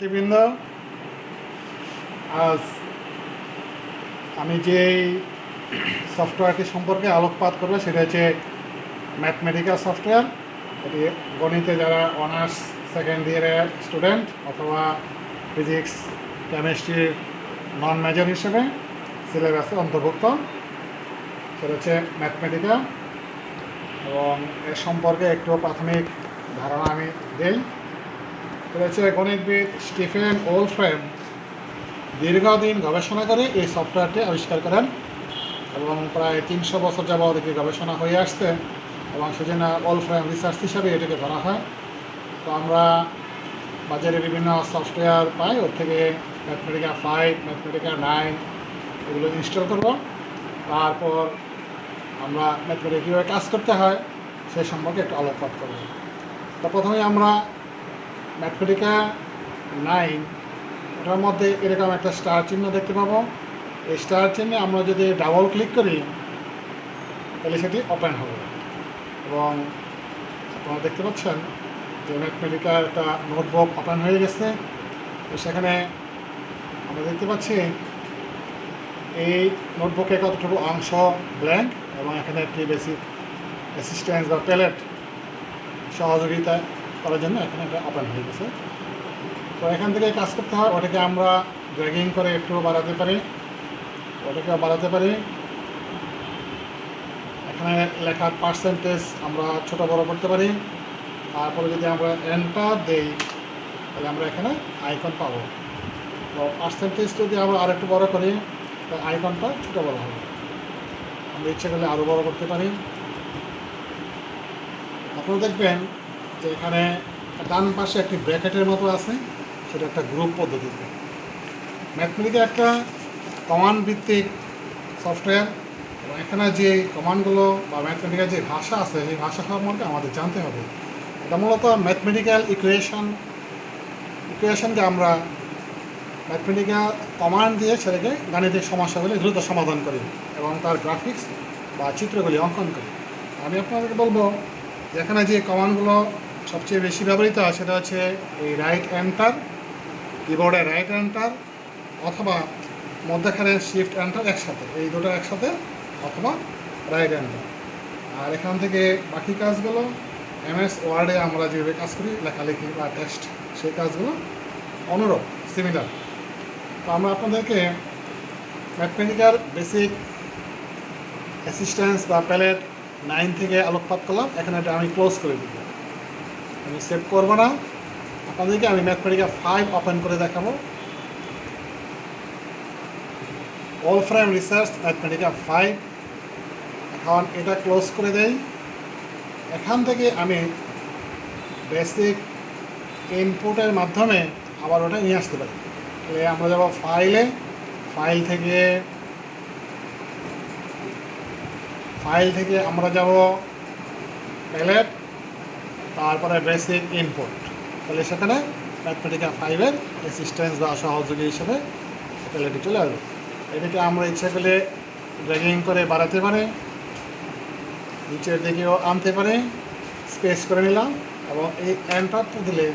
শিক্ষার্থীবৃন্দ, আজ আমি যে সফটওয়্যারটি সম্পর্কে আলোকপাত করবো সেটা হচ্ছে ম্যাথমেটিক্যাল সফটওয়্যার। এটি গণিতে যারা অনার্স সেকেন্ড ইয়ারের স্টুডেন্ট অথবা ফিজিক্স কেমিস্ট্রির নন মেজর হিসেবে সিলেবাসে অন্তর্ভুক্ত, সেটা হচ্ছে ম্যাথমেটিক্যাল। এবং এর সম্পর্কে একটু প্রাথমিক ধারণা আমি দিই। সেটা হচ্ছে গণিতবিদ স্টিফেন ওলফ্রেম দীর্ঘদিন গবেষণা করে এই সফটওয়্যারটি আবিষ্কার করেন এবং প্রায় 300 বছর যাবৎ এটি গবেষণা হয়ে আসছে এবং সেজন্য ওলফ্রেম রিসার্চ হিসাবে এটাকে ধরা হয়। তো আমরা বাজারে বিভিন্ন সফটওয়্যার পাই, ওর থেকে ম্যাথমেটিক্যাল 5, ম্যাথমেটিক্যাল 9 এগুলো ইনস্টল করব। তারপর আমরা ম্যাথমেটিক্যাল কীভাবে কাজ করতে হয় সেই সম্পর্কে একটু আলোকপাত করব। তো প্রথমে আমরা ম্যাথমেটিক্যাল 9, ওটার মধ্যে এরকম একটা স্টার চিহ্ন দেখতে পাবো। এই স্টার চিহ্নে আমরা যদি ডাবল ক্লিক করি তাহলে সেটি ওপেন হবে এবং আপনারা দেখতে পাচ্ছেন যে ম্যাথমেটিক্যাল একটা নোটবুক ওপেন হয়ে গেছে। তো সেখানে আমরা দেখতে পাচ্ছি এই নোটবুকে কতটুকু অংশ ব্ল্যাঙ্ক এবং এখানে একটি বেসিক অ্যাসিস্ট্যান্স বা প্যালেট সহযোগিতা করার জন্য এখানে এটা ওপেন হয়ে গেছে। তো এখান থেকে কাজ করতে হয়, ওটাকে আমরা ড্র্যাগিং করে একটু বাড়াতে পারি, ওটাকে বাড়াতে পারি। এখানে লেখার পার্সেন্টেজ আমরা ছোট বড় করতে পারি। তারপরে যদি আমরা এন্টার দেই তাহলে আমরা এখানে আইকন পাবো। তো পার্সেন্টেজ যদি আমরা আরেকটু বড় করি তাহলে আইকনটা ছোট বড় হবে। আমরা ইচ্ছে করলে আরও বড় করতে পারি। আপনারা দেখবেন যে এখানে ডান পাশে একটি ব্র্যাকেটের মতো আছে, সেটা একটা গ্রুপ পদ্ধতিতে। ম্যাথমেটিক্যাল একটা কমান্ড ভিত্তিক সফটওয়্যার এবং এখানে যে কমান্ডগুলো বা ম্যাথমেটিক্যাল যে ভাষা আছে সেই ভাষা সম্পর্কে আমাদের জানতে হবে। এটা মূলত ম্যাথমেটিক্যাল ইকুয়েশনকে আমরা ম্যাথমেটিক্যাল কমান্ড দিয়ে সেটাকে গাণিতিক সমস্যাগুলি দ্রুত সমাধান করি এবং তার গ্রাফিক্স বা চিত্রগুলি অঙ্কন করি। আমি আপনাদেরকে বলবো যে এখানে যে কমান্ডগুলো সবচেয়ে বেশি ব্যবহৃত হয় সেটা হচ্ছে এই রাইট এন্টার, কিবোর্ডে রাইট এন্টার অথবা মধ্যখানে শিফট এন্টার একসাথে, এই দুটো একসাথে অথবা রাইট এন্টার। আর এখান থেকে বাকি কাজগুলো এমএস ওয়ার্ডে আমরা যেভাবে কাজ করি লেখালেখি বা টেক্সট, সেই কাজগুলো অনুরূপ, সিমিলার। তো আমরা আপনাদেরকে ম্যাথমেটিক্যাল বেসিক অ্যাসিস্ট্যান্স বা প্যালেট 9 থেকে আলোকপাত করলাম। এখানে এটা আমি ক্লোজ করে দিব, আমি সেভ করবো না। আপনাদেরকে আমি ম্যাথমেটিক্যাল 5 ওপেন করে দেখাবো। ওলফ্রেম রিসার্চ ম্যাথমেটিক্যাল 5, এখন এটা ক্লোজ করে দেই। এখান থেকে আমি বেসিক ইনপুটের মাধ্যমে আবার ওটা নিয়ে আসতে পারি। তাহলে আমরা যাব ফাইলে, ফাইল থেকে আমরা যাব প্যালেট, তারপরে বেসিক ইনপুট। তাহলে সেখানে ম্যাথমেটিক্যাল 5-এর অ্যাসিস্ট্যান্স বা সহযোগী হিসেবে প্যালেটে চলে আসবে। এটাকে আমরা ইচ্ছা করলে ড্র্যাগিং করে বাড়াতে পারি, নিচের দিকেও আনতে পারি, স্পেস করে নিলাম এবং এই এন্টারটা দিলে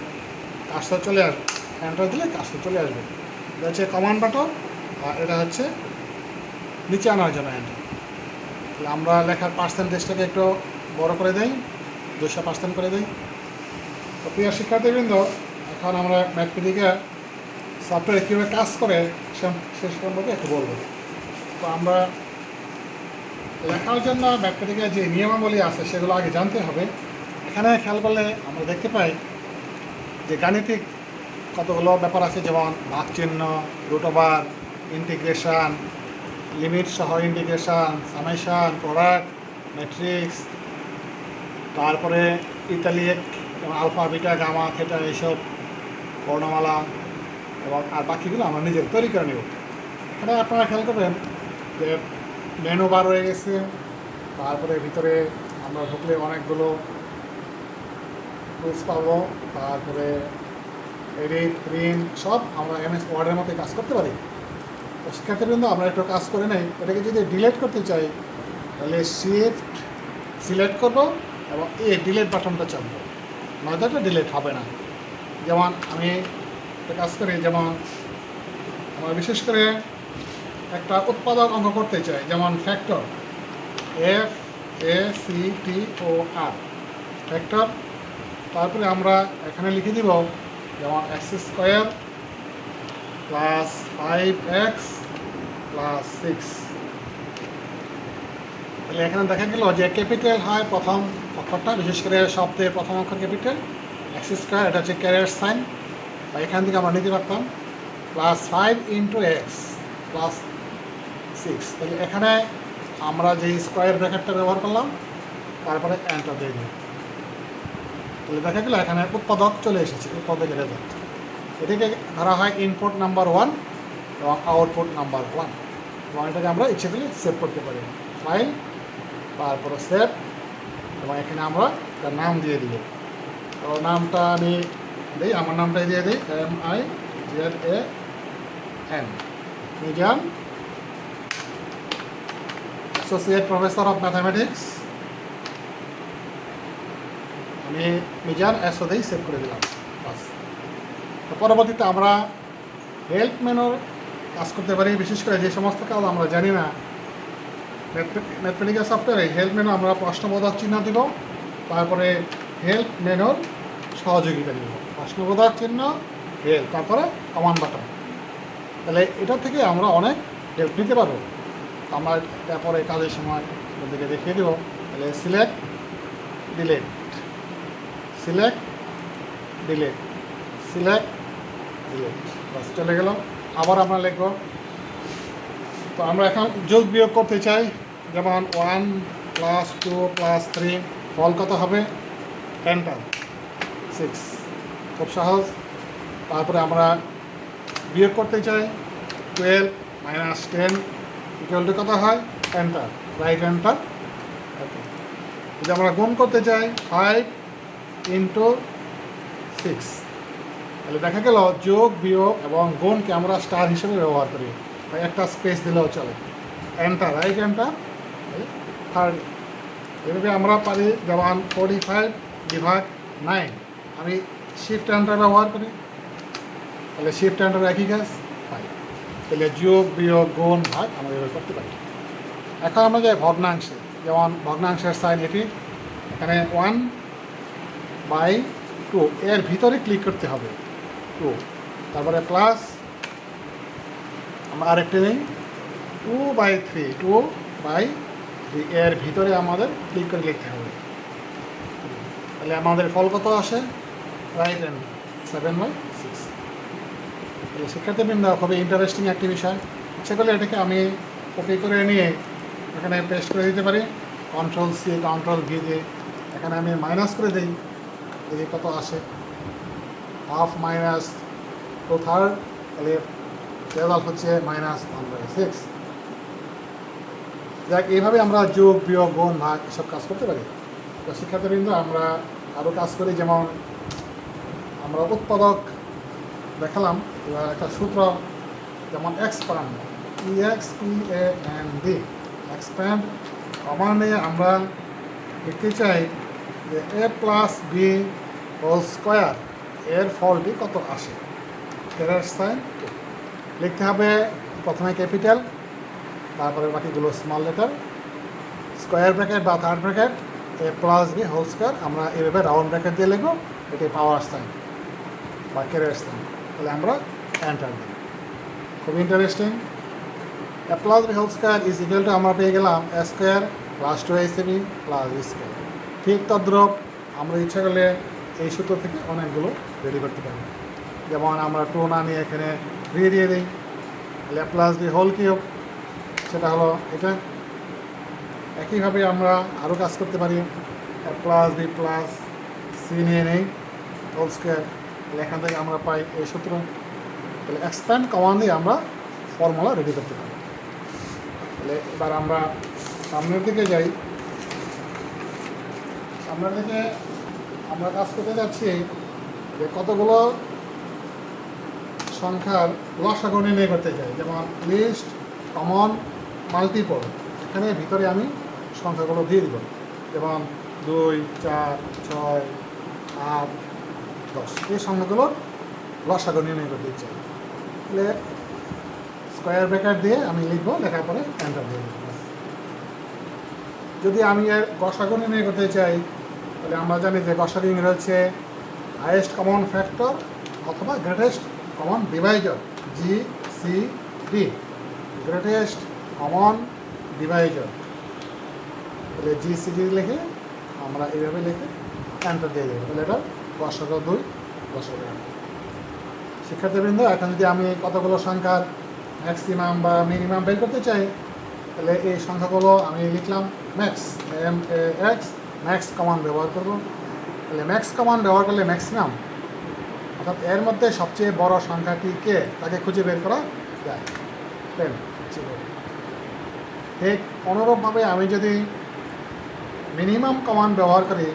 কাজটা চলে আসবে। এন্টার দিলে কাজটা চলে আসবে। এটা হচ্ছে কমান্ড বাটন আর এটা হচ্ছে নিচে আনার জন্য এন্টার। তাহলে আমরা লেখার পার্সেন্টেজটাকে একটু বড় করে দেই, 200% করে দেই। তো প্রিয় শিক্ষার্থীবৃন্দ, এখন আমরা ম্যাথমেটিক্যাল সফটওয়্যার কীভাবে কাজ করে সে সম্পর্কে একটু বলবো। তো আমরা লেখার জন্য ম্যাথমেটিক্যাল যে নিয়মাবলী আছে সেগুলো আগে জানতে হবে। এখানে খেয়াল করলে আমরা দেখতে পাই যে গাণিতিক কতগুলো ব্যাপার আছে, যেমন ভাগ চিহ্ন, রুট ওভার, ইন্টিগ্রেশন, লিমিট সহ ইন্টিগ্রেশন, সামেশন, প্রোডাক্ট, ম্যাট্রিক্স, তারপরে ইতালিক যেমন আলফা, বিটা, গামা, থেটা, এইসব বর্ণমালা এবং আর বাকিগুলো আমরা নিজে তৈরি করে নেব। এখানে আপনারা খেয়াল করবেন যে মেনু বার রয়ে গেছে, তারপরে ভিতরে আমরা ঢুকলে অনেকগুলো টুলস পাবো, তারপরে এডিট, প্রিন্ট সব আমরা এমএস ওয়ার্ডের মধ্যে কাজ করতে পারি। তো শিক্ষার্থীবৃন্দ, আমরা একটু কাজ করে নেই। এটাকে যদি ডিলিট করতে চাই তাহলে শিফট সিলেক্ট করব এবং এই ডিলিট বাটনটা চাপবো, নয়তো এটা ডিলিট হবে না। যেমন আমি একটা কাজ করি, যেমন আমরা বিশেষ করে একটা উৎপাদক অঙ্ক করতে চাই, যেমন ফ্যাক্টর, FACTOR ফ্যাক্টর। তারপরে আমরা এখানে লিখে দিব যেমন x² প্লাস 5x প্লাস 6। তাহলে এখানে দেখা গেল যে ক্যাপিটাল হয় প্রথম অক্ষরটা, বিশেষ করে শব্দের প্রথম অক্ষর ক্যাপিটাল, x² এটা হচ্ছে ক্যারিয়ার সাইন, বা এখান থেকে আমরা নিতে পারতাম প্লাস 5 ইন্টু x প্লাস 6। তাহলে এখানে আমরা যে স্কোয়ার ব্র্যাকেটটা ব্যবহার করলাম, তারপরে এন্টার দিয়ে দিই। তাহলে দেখা গেল এখানে উৎপাদক চলে এসেছে, উৎপাদকের রেজাল্ট। এটাকে ধরা হয় ইনপুট নাম্বার 1 এবং আউটপুট নাম্বার 1, এবং এটাকে আমরা ইচ্ছে করলে সেভ করতে পারি। ফাইল, তারপরে সেভ, এবং এখানে আমরা তার নাম দিয়ে দিব। তো নামটা আমি দিই, আমার নামটাই দিয়ে দিই, MIZAN, Mizan, associate professor of mathematics. আমি মিজান অ্যাসো দিই, সেভ করে দিলাম, বাস। তো পরবর্তীতে আমরা হেল্প মেনুর কাজ করতে পারি, বিশেষ করে যে সমস্ত কাজ আমরা জানি না। ম্যাথমেটিক্যাল সফটওয়্যারে হেল্প মেনু আমরা প্রশ্নবোধক চিহ্ন দিব, তারপরে হেল্প মেনুর সহযোগিতা দিব, প্রশ্নবোধক চিহ্ন, হেল্প, তারপরে কমান্ড বাটন। তাহলে এটা থেকে আমরা অনেক হেল্প নিতে পারবো। আমরা তারপরে কাজের সময় ওদেরকে দেখিয়ে দেবো। তাহলে select delete, select delete, select delete, বাস চলে গেল। আবার আমরা লিখব। তো আমরা এখন যোগ বিয়োগ করতে চাই, যেমন 1 + 2 + 3 ফল কত হবে, এন্টার, 6, খুব সহজ। তারপরে আমরা বিয়োগ করতে চাই, 12 - 10 = কত হয়, এন্টার, রাইট এন্টার, ওকে। যদি আমরা গুণ করতে চাই 5 × 6, তাহলে দেখা গেল যোগ বিয়োগ এবং গুণকে আমরা স্টার হিসেবে ব্যবহার করি, বা একটা স্পেস দিলেও চলে, এন্টার, রাইট এন্টার, 30। এভাবে আমরা পারি, যেমন 45/9 আমি শিফট এন্টার ব্যবহার করি, তাহলে শিফট এন্টার একই কাজ পাই। তাহলে যোগ বিয়োগ গুণ ভাগ আমরা এভাবে করতে পারি। এখন আমরা যাই ভগ্নাংশে, যেমন ভগ্নাংশের সাইন এটি, এখানে 1/2 এর ভিতরে ক্লিক করতে হবে, 2, তারপরে প্লাস, আমরা আরেকটি নেই 2/3, 2/3 এর ভিতরে আমাদের ক্লিক করে লিখতে হবে। তাহলে আমাদের ফল কত আসে, রাইট হ্যান্ড 7/6। তাহলে শিক্ষার্থীবৃন্দ, খুবই ইন্টারেস্টিং একটি বিষয়। ইচ্ছে করলে এটাকে আমি কপি করে নিয়ে এখানে পেস্ট করে দিতে পারি, Ctrl+C Ctrl+V দিয়ে। এখানে আমি মাইনাস করে দিই, দেখি কত আসে, 1/2 - 2/3, তাহলে রেজাল্ট হচ্ছে -1/6। যাক, এইভাবে আমরা যোগ বিয়োগ গুণ ভাগ এসব কাজ করতে পারি। তো শিক্ষার্থীবৃন্দ, আমরা আরও কাজ করি, যেমন আমরা উৎপাদক দেখালাম, এবার একটা সূত্র, যেমন এক্সপ্যান্ড, EXPAND, এক্সপ্যান্ড কমান্ডে আমরা লিখতে চাই যে A+B² এর ফলটি কত আসে, এর সাইন লিখতে হবে প্রথমে ক্যাপিটাল, তারপরে বাকিগুলো স্মল লেটার, স্কোয়ার ব্র্যাকেট বা থার্ড ব্র্যাকেট, A+B² আমরা এভাবে রাউন্ড ব্র্যাকেট দিয়ে লিখব, এটি পাওয়ার সাইন বা ক্যারিয়ার সাইন। তাহলে আমরা এন্টার দিই। খুব ইন্টারেস্টিং। A+B² আমরা পেয়ে গেলাম A² + 2AC² + B²। ঠিক তদ্রুপ আমরা ইচ্ছা করলে এই সূত্র থেকে অনেকগুলো রেডি করতে পারি, যেমন আমরা 2 না নিয়ে এখানে 3 দিয়ে দিই, তাহলে A+B³ সেটা হলো এটা। একইভাবে আমরা আরও কাজ করতে পারি, A+B+C নিয়ে নেই, হোল স্কোয়ার, তাহলে এখান থেকে আমরা পাই এই সূত্র। তাহলে এক্সপ্যান্ড কমান্ড দিয়ে আমরা ফর্মুলা রেডি করতে পারি। তাহলে এবার আমরা সামনের দিকে যাই। সামনের দিকে আমরা কাজ করতে যাচ্ছি যে কতগুলো সংখ্যার লসাগু নির্ণয় করতে চাই, যেমন লিস্ট, কমন, মাল্টিপল। এখানে ভিতরে আমি সংখ্যাগুলো দিয়ে দিব, যেমন 2, 4, 6, 8, 10, এই সংখ্যাগুলোর লসাগু নির্ণয় করতে চাই, তাহলে স্কোয়ার ব্র্যাকেট দিয়ে আমি লিখবো, লেখার পরে এন্টার দিয়ে দেবো। যদি আমি এর গসাগু নির্ণয় করতে চাই, তাহলে আমরা জানি যে গসাগু ইংরেজি হচ্ছে হাইয়েস্ট কমন ফ্যাক্টর অথবা greatest common Deviser, GCD, greatest common Deviser. তাহলে GCD লিখে আমরা এইভাবে লিখে এন্টার দিয়ে দেবো, তাহলে এটা গসাগু 2, গসাগু 1। শিক্ষার্থীবৃন্দ, এখন যদি আমি কতগুলো সংখ্যার ম্যাক্সিমাম বা মিনিমাম বের করতে চাই, তাহলে এই সংখ্যাগুলো আমি লিখলাম ম্যাক্স, MAX, ম্যাক্স কমান্ড ব্যবহার করব। তাহলে ম্যাক্স কমান্ড ব্যবহার করলে ম্যাক্সিমাম, অর্থাৎ এর মধ্যে সবচেয়ে বড় সংখ্যাটি কে তাকে খুঁজে বের করা যায়, 10। ঠিক অনুরূপভাবে আমি যদি মিনিমাম কমান্ড ব্যবহার করি,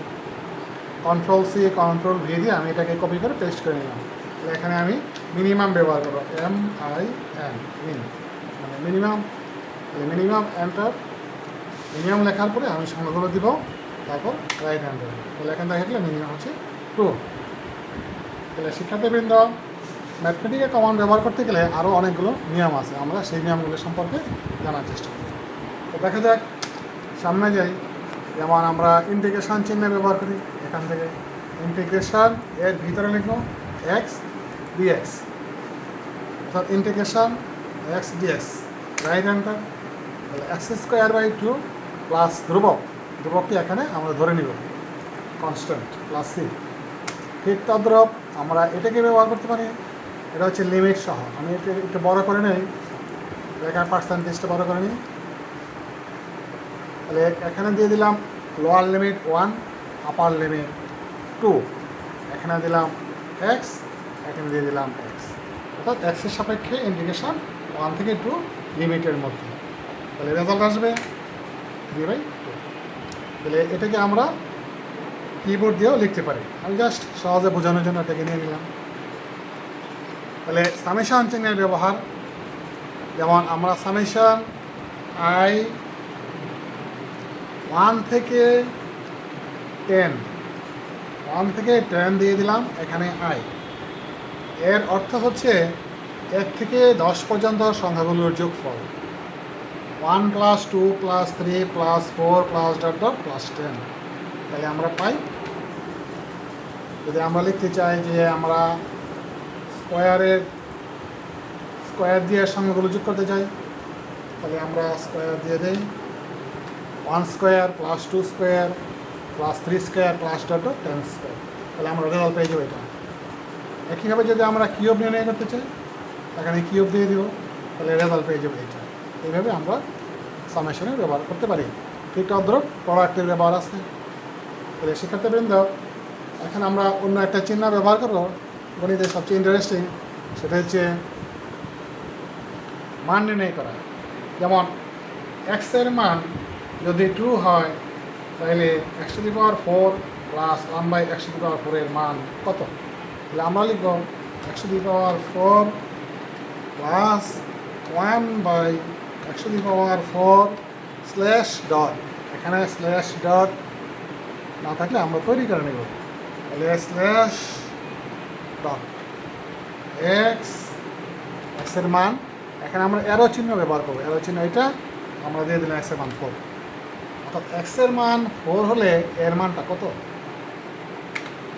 Ctrl+C Ctrl+V দিয়ে আমি এটাকে কপি করে পেস্ট করে নিলাম, তাহলে এখানে আমি মিনিমাম ব্যবহার করবো, MIN, মিন, মানে মিনিমাম। মিনিমাম এন্টার, মিনিমাম লেখার পরে আমি সংখ্যাগুলো দিব, তারপর রাইট হ্যান্ড দেবো, তাহলে এখান থেকে গেলে মিনিমাম হচ্ছে 2। তাহলে শিক্ষার্থীবৃন্দ, ম্যাথমেটিক্যাল কমান্ড ব্যবহার করতে গেলে আরও অনেকগুলো নিয়ম আছে, আমরা সেই নিয়মগুলো সম্পর্কে জানার চেষ্টা করি। তো দেখা যাক, সামনে যাই। যেমন আমরা ইন্টিগ্রেশন চিহ্ন ব্যবহার করি, এখান থেকে ইন্টিগ্রেশন এর ভিতরে লিখব x dx, অর্থাৎ integration x dx, right hander. তাহলে x²/2 প্লাস ধ্রুবকটি এখানে আমরা ধরে নিব কনস্ট্যান্ট +c। ঠিক তদ্রূপ আমরা এটাকে ব্যবহার করতে পারি, এটা হচ্ছে লিমিট সহ। আমি এটা একটু বড় করে নেই, লেখার পার্সেন্টেজটা বড় করে নিই। তাহলে এখানে দিয়ে দিলাম লোয়ার লিমিট 1, আপার লিমিট 2, এখানে দিলাম x, এখানে দিয়ে দিলাম x, অর্থাৎ এক্সের সাপেক্ষে ইন্টিগ্রেশন 1 থেকে 2 লিমিটের মধ্যে। তাহলে রেজাল্ট আসবে 3/2। তাহলে এটাকে আমরা কিবোর্ড দিয়েও লিখতে পারি, আমি জাস্ট সহজে বোঝানোর জন্য এটাকে নিয়ে নিলাম। তাহলে সামেশন চিহ্নের ব্যবহার, যেমন আমরা সামেশন i 1 থেকে 10 দিয়ে দিলাম এখানে i। এর অর্থ হচ্ছে 1 থেকে 10 পর্যন্ত সংখ্যাগুলোর যোগফল, 1 + 2 + 3 + 4 + +10। তাহলে আমরা পাই, যদি আমরা লিখতে চাই যে আমরা স্কোয়ার দিয়ে সংখ্যাগুলো যোগ করতে চাই, তাহলে আমরা স্কোয়ার দিয়ে দিই, 1² + 2² + 3² + 10²। তাহলে আমরা রেজাল্ট পেয়ে যাবো এটা। একইভাবে যদি আমরা কিউব নির্ণয় করতে চাই, এখানে কিউব দিয়ে দিব, তাহলে রেজাল্ট পেয়ে যাবো এটা। এইভাবে আমরা সামেশনের ব্যবহার করতে পারি। ঠিক তদ্রূপ প্রোডাক্টের ব্যবহার আছে। তাহলে শিক্ষার্থীবৃন্দ, এখন আমরা অন্য একটা চিহ্ন ব্যবহার করবো, গণিতের সবচেয়ে ইন্টারেস্টিং, সেটা হচ্ছে মান নির্ণয় করা। যেমন x এর মান যদি 2 হয়, তাহলে x⁴ প্লাস 1/x⁴ এর মান কত? তাহলে আমরা লিখব x⁴ plus 1/x⁴ slash dot, এখানে স্ল্যাশ ডট না থাকলে আমরা তৈরি করে নেব। তাহলে স্ল্যাশ ডট x এর মান, এখানে আমরা অ্যারো চিহ্ন ব্যবহার করবো, অ্যারো চিহ্ন এটা আমরা দিয়ে দিলাম x এর মান 4, অর্থাৎ x এর মান 4 হলে এর মানটা কত?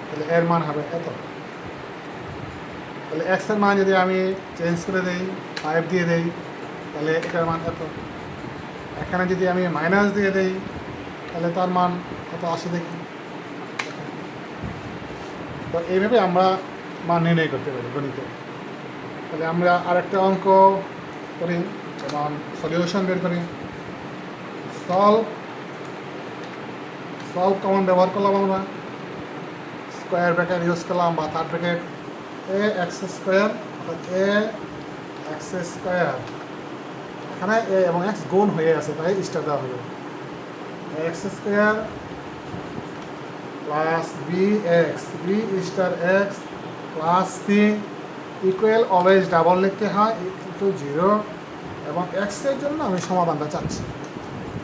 তাহলে এর মান হবে এত। তাহলে x এর মান যদি আমি চেঞ্জ করে দিই, 5 দিয়ে দিই, তাহলে এটার মান এত। এখানে যদি আমি মাইনাস দিয়ে দিই, তাহলে তার মান কত আসে দেখি। তো এইভাবে আমরা মান নির্ণয় করতে পারি গণিতে। তাহলে আমরা আরেকটা অঙ্ক করি, যেমন সলিউশন বের করি। সলভ কমান্ড ব্যবহার করলাম আমরা, স্কোয়ার ব্র্যাকেট ইউজ করলাম বা থার্ড ব্র্যাকেট, ax² অর্থাৎ ax², এখানে a এবং x গুণ হয়ে আছে তাই স্টার দেওয়া হবে, ax² plus bx, b star x plus c equal, always double লিখতে হয়, =0, এবং x এর জন্য আমি সমাধানটা চাচ্ছি।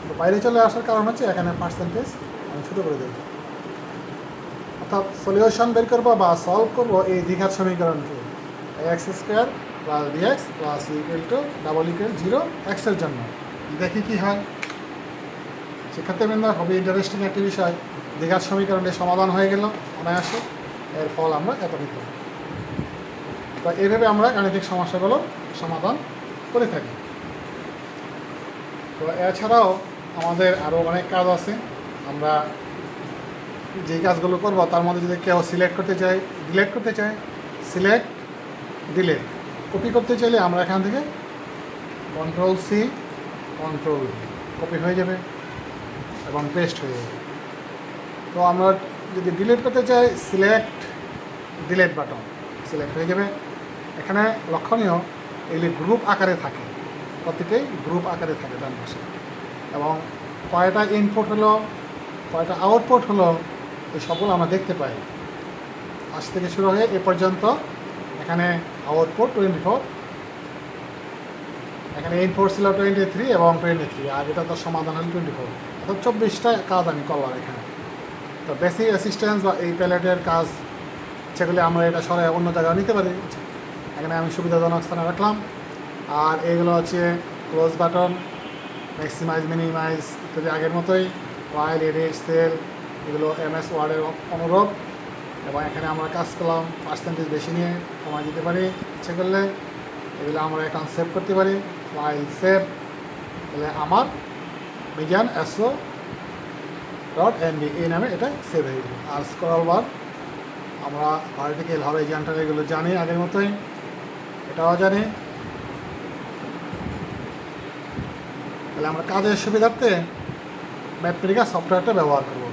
তো বাইরে চলে আসার কারণ হচ্ছে এখানে পার্সেন্টেজ আমি ছোটো করে দিই, অর্থাৎ সলিউশন বের করবো বা সলভ করবো এই দ্বিঘাত সমীকরণকে, x square plus bx plus equal to double equal 0 এক্সের জন্য। দেখি কি হয়। শিক্ষার্থীবৃন্দ, খুবই ইন্টারেস্টিং একটি বিষয়। দ্বিঘাত সমীকরণের সমাধান হয়ে গেল অনায়াসে। এর ফল আমরা এত পেতাম। তো এইভাবে আমরা গাণিতিক সমস্যাগুলো সমাধান করে থাকি। তো এছাড়াও আমাদের আরও অনেক কাজ আছে। আমরা যেই কাজগুলো করব তার মধ্যে যদি কেউ সিলেক্ট করতে চাই, ডিলেট করতে চাই, সিলেক্ট ডিলেট, কপি করতে চাইলে আমরা এখান থেকে কন্ট্রোল সি কন্ট্রোল কপি হয়ে যাবে এবং পেস্ট হয়ে যাবে। তো আমরা যদি ডিলিট করতে চাই সিলেক্ট ডিলেট বাটন, সিলেক্ট হয়ে যাবে। এখানে লক্ষণীয় এগুলি গ্রুপ আকারে থাকে, প্রতিটাই গ্রুপ আকারে থাকে ডান পাশে, এবং কয়টা ইনপুট হলো কয়টা আউটপুট হলো এই সবগুলো আমরা দেখতে পাই। আজ থেকে শুরু হয়ে এ পর্যন্ত এখানে আউটপুট 24, এখানে ইনপুট ছিল 23 এবং 23, আর এটা তো সমাধান হল 24, অর্থাৎ 24টা কাজ আমি করলাম এখানে। তো বেসিক অ্যাসিস্ট্যান্স বা এই প্যালেটের কাজ সেগুলি আমরা এটা সরাই অন্য জায়গায় নিতে পারি। এখানে আমি সুবিধাজনক স্থানে রাখলাম। আর এইগুলো হচ্ছে ক্লোজ বাটন, ম্যাক্সিমাইজ, মিনিমাইজ ইত্যাদি আগের মতোই, ফাইল, এডিট, সেল, এগুলো MS ওয়ার্ডের অনুরূপ। এবং এখানে আমরা কাজ করলাম পার্সেন্টেজ বেশি নিয়ে কমাই দিতে পারি ইচ্ছে করলে। এগুলো আমরা এখন সেভ করতে পারি, ফাইল সেভ, তাহলে আমার মিজান SO.NB এই নামে এটা সেভ হয়ে গেল। আর স্ক্রল বার আমরা ভার্টিক্যাল, হরাইজন্টাল এগুলো জানি আগের মতোই, এটাও জানি। তাহলে আমরা কাজের সুবিধার্থে ম্যাথমেটিক্যাল সফটওয়্যারটা ব্যবহার করব।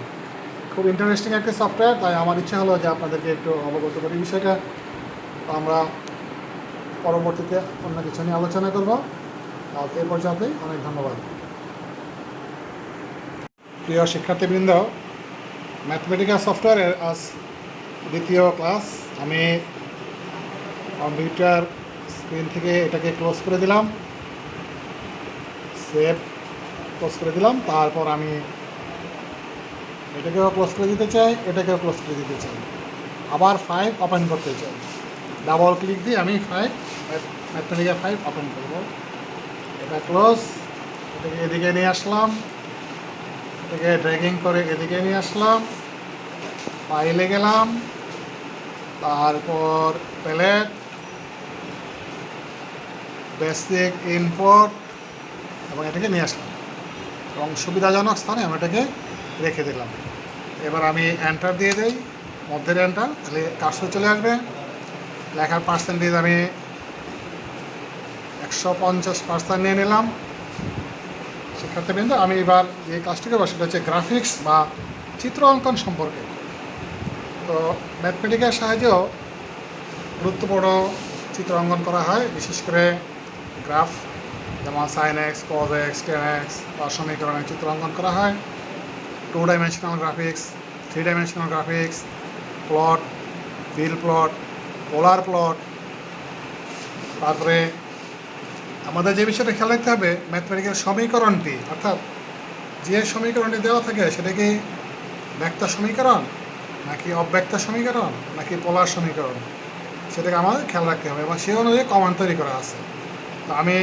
খুব ইন্টারেস্টিং একটা সফটওয়্যার, তাই আমার ইচ্ছা হলো যে আপনাদেরকে একটু অবগত করি বিষয়টা। আমরা পরবর্তীতে অন্য কিছু নিয়ে আলোচনা করব। আজ এই পর্যন্তই, অনেক ধন্যবাদ। প্রিয় শিক্ষার্থীবৃন্দ, ম্যাথমেটিক্যাল সফটওয়্যারের আজ দ্বিতীয় ক্লাস। আমি কম্পিউটার স্ক্রিন থেকে এটাকে ক্লোজ করে দিলাম, সেভ ক্লোজ করে দিলাম। তারপর আমি এটাকেও ক্লোজ করে দিতে চাই, এটাকেও ক্লোজ করে দিতে চাই, আবার 5 ওপেন করতে চাই। ডাবল ক্লিক দিয়ে আমি ম্যাথমেটিক্যাল 5 ওপেন করব। এটা ক্লোজ, এটাকে এদিকে নিয়ে আসলাম, এটাকে ড্র্যাগিং করে এদিকে নিয়ে আসলাম, ফাইলে গেলাম, তারপর প্যালেট, বেসিক ইনপুট, এবং এটাকে নিয়ে আসলাম এবং সুবিধাজনক স্থানে আমি এটাকে রেখে দিলাম। এবার আমি এন্টার দিয়ে দিই, মধ্যের এন্টার, তাহলে কার্সর চলে আসবে। লেখার পার্সেন্টেজ আমি 150% নিয়ে নিলাম। শিক্ষার্থীবৃন্দ, আমি এবার যে কাজটি করবো সেটা হচ্ছে গ্রাফিক্স বা চিত্র অঙ্কন সম্পর্কে। তো ম্যাথমেটিক্যাল সাহায্যেও গুরুত্বপূর্ণ চিত্র অঙ্কন করা হয়, বিশেষ করে গ্রাফ, যেমন sine x, cos x, tan x বা সমীকরণের চিত্র অঙ্কন করা হয়। 2 dimensional graphics, 3 dimensional graphics, plot, fill plot, polar plot. তারপরে আমাদের যে বিষয়টা খেয়াল রাখতে হবে, ম্যাথমেটিক্যাল সমীকরণটি, অর্থাৎ যে সমীকরণটি দেওয়া থাকে সেটা কি ব্যক্ত সমীকরণ নাকি অব্যক্ত সমীকরণ নাকি পোলার সমীকরণ, সেটাকে আমাদের খেয়াল রাখতে হবে এবং সে অনুযায়ী কমান তৈরি করা আছে। তো আমি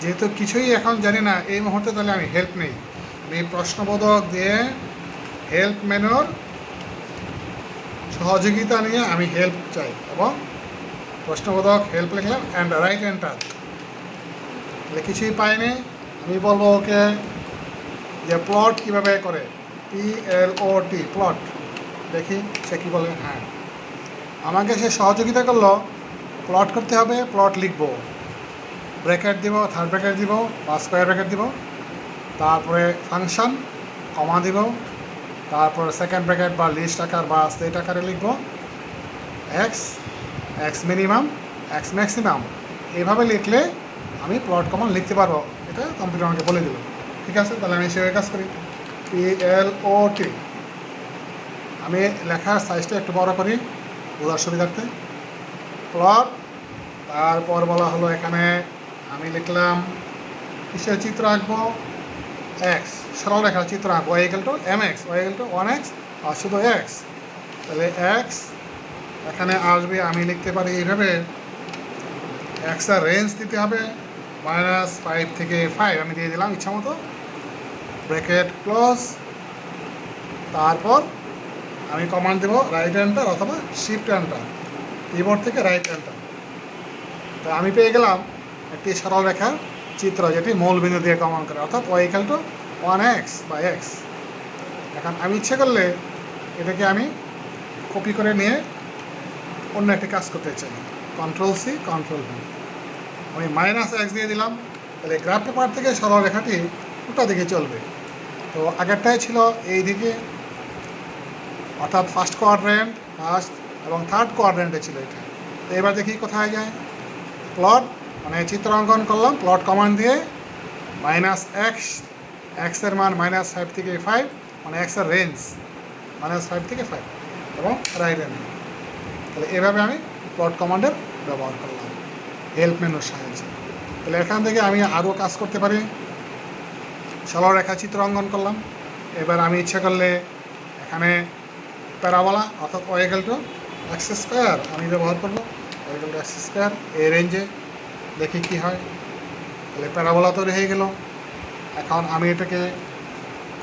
যেহেতু কিছুই এখন জানি না এই মুহূর্তে, তাহলে আমি হেল্প নেই। আমি প্রশ্নবোধক দিয়ে হেল্প মেনুর সহযোগিতা নিয়ে আমি হেল্প চাই এবং প্রশ্নবোধক হেল্প লিখলাম অ্যান্ড রাইট এন্টার। তাহলে কিছুই পাইনি, আমি বলবো ওকে যে প্লট কীভাবে করে, PLOT, প্লট। দেখি সে কী বলে। হ্যাঁ, আমাকে সে সহযোগিতা করলো, প্লট করতে হবে, প্লট লিখবো, ব্র্যাকেট দিব, থার্ড ব্র্যাকেট দিব বা স্কোয়ার ব্র্যাকেট দিব, তারপরে ফাংশন, কমা দিব, তারপর সেকেন্ড ব্র্যাকেট বা লিস্ট আকার বা সেট আকারে লিখব x, x minimum, x maximum. এইভাবে লিখলে আমি প্লট কমান লিখতে পারবো, এটা কম্পিউটার আমাকে বলে দিল। ঠিক আছে, তাহলে আমি সেভাবে কাজ করি। PLOT, আমি লেখার সাইজটা একটু বড় করি বোঝার সুবিধার্থে। প্লট, তারপর বলা হলো এখানে আমি লিখলাম কিসের চিত্র আঁকবো, এক্স, সরল রেখার চিত্র আঁকবো, y = mx, y = 1x আর শুধু এক্স। তাহলে এক্স এখানে আসবে, আমি লিখতে পারি এইভাবে, এক্স এর রেঞ্জ দিতে হবে -5 থেকে 5, আমি দিয়ে দিলাম ইচ্ছা মতো, ব্র্যাকেট ক্লোজ। তারপর আমি কমান্ড দেবো রাইট এন্টার অথবা শিফট এন্টার, কিবোর্ড থেকে রাইট এন্টার। তো আমি পেয়ে গেলাম একটি সরল রেখার চিত্র, যেটি মূল বিন্দু দিয়ে গমন করে, অর্থাৎ y=1x বা x। এখন আমি ইচ্ছে করলে এটাকে আমি কপি করে নিয়ে অন্য একটি কাজ করতে চাই, Ctrl+C Ctrl+V। আমি -x দিয়ে দিলাম, তাহলে গ্রাফ পেপার থেকে সরল রেখাটি উল্টা দিকে চলবে। তো আগেরটাই ছিল এই দিকে, অর্থাৎ ফার্স্ট এবং থার্ড কোয়াড্রেন্টে ছিল এটা। তো এবার দেখি কোথায় যায়। প্লট মানে চিত্র অঙ্কন করলাম, প্লট কমান্ড দিয়ে -x, x এর মান -5 থেকে 5, মানে x এর রেঞ্জ -5 থেকে 5, এবং রাইট এন্ড। তাহলে এভাবে আমি প্লট কমান্ডের ব্যবহার করলাম হেল্প মেনুর সাহায্যে। তাহলে এখান থেকে আমি আরও কাজ করতে পারি। সরল রেখা চিত্র অঙ্কন করলাম, এবার আমি ইচ্ছা করলে এখানে প্যারাবোলা অর্থাৎ y=x², আমি ব্যবহার করবো y=x², এই রেঞ্জে। দেখি কি হয়। তাহলে প্যারাবোলা তৈরি হয়ে গেল। এখন আমি এটাকে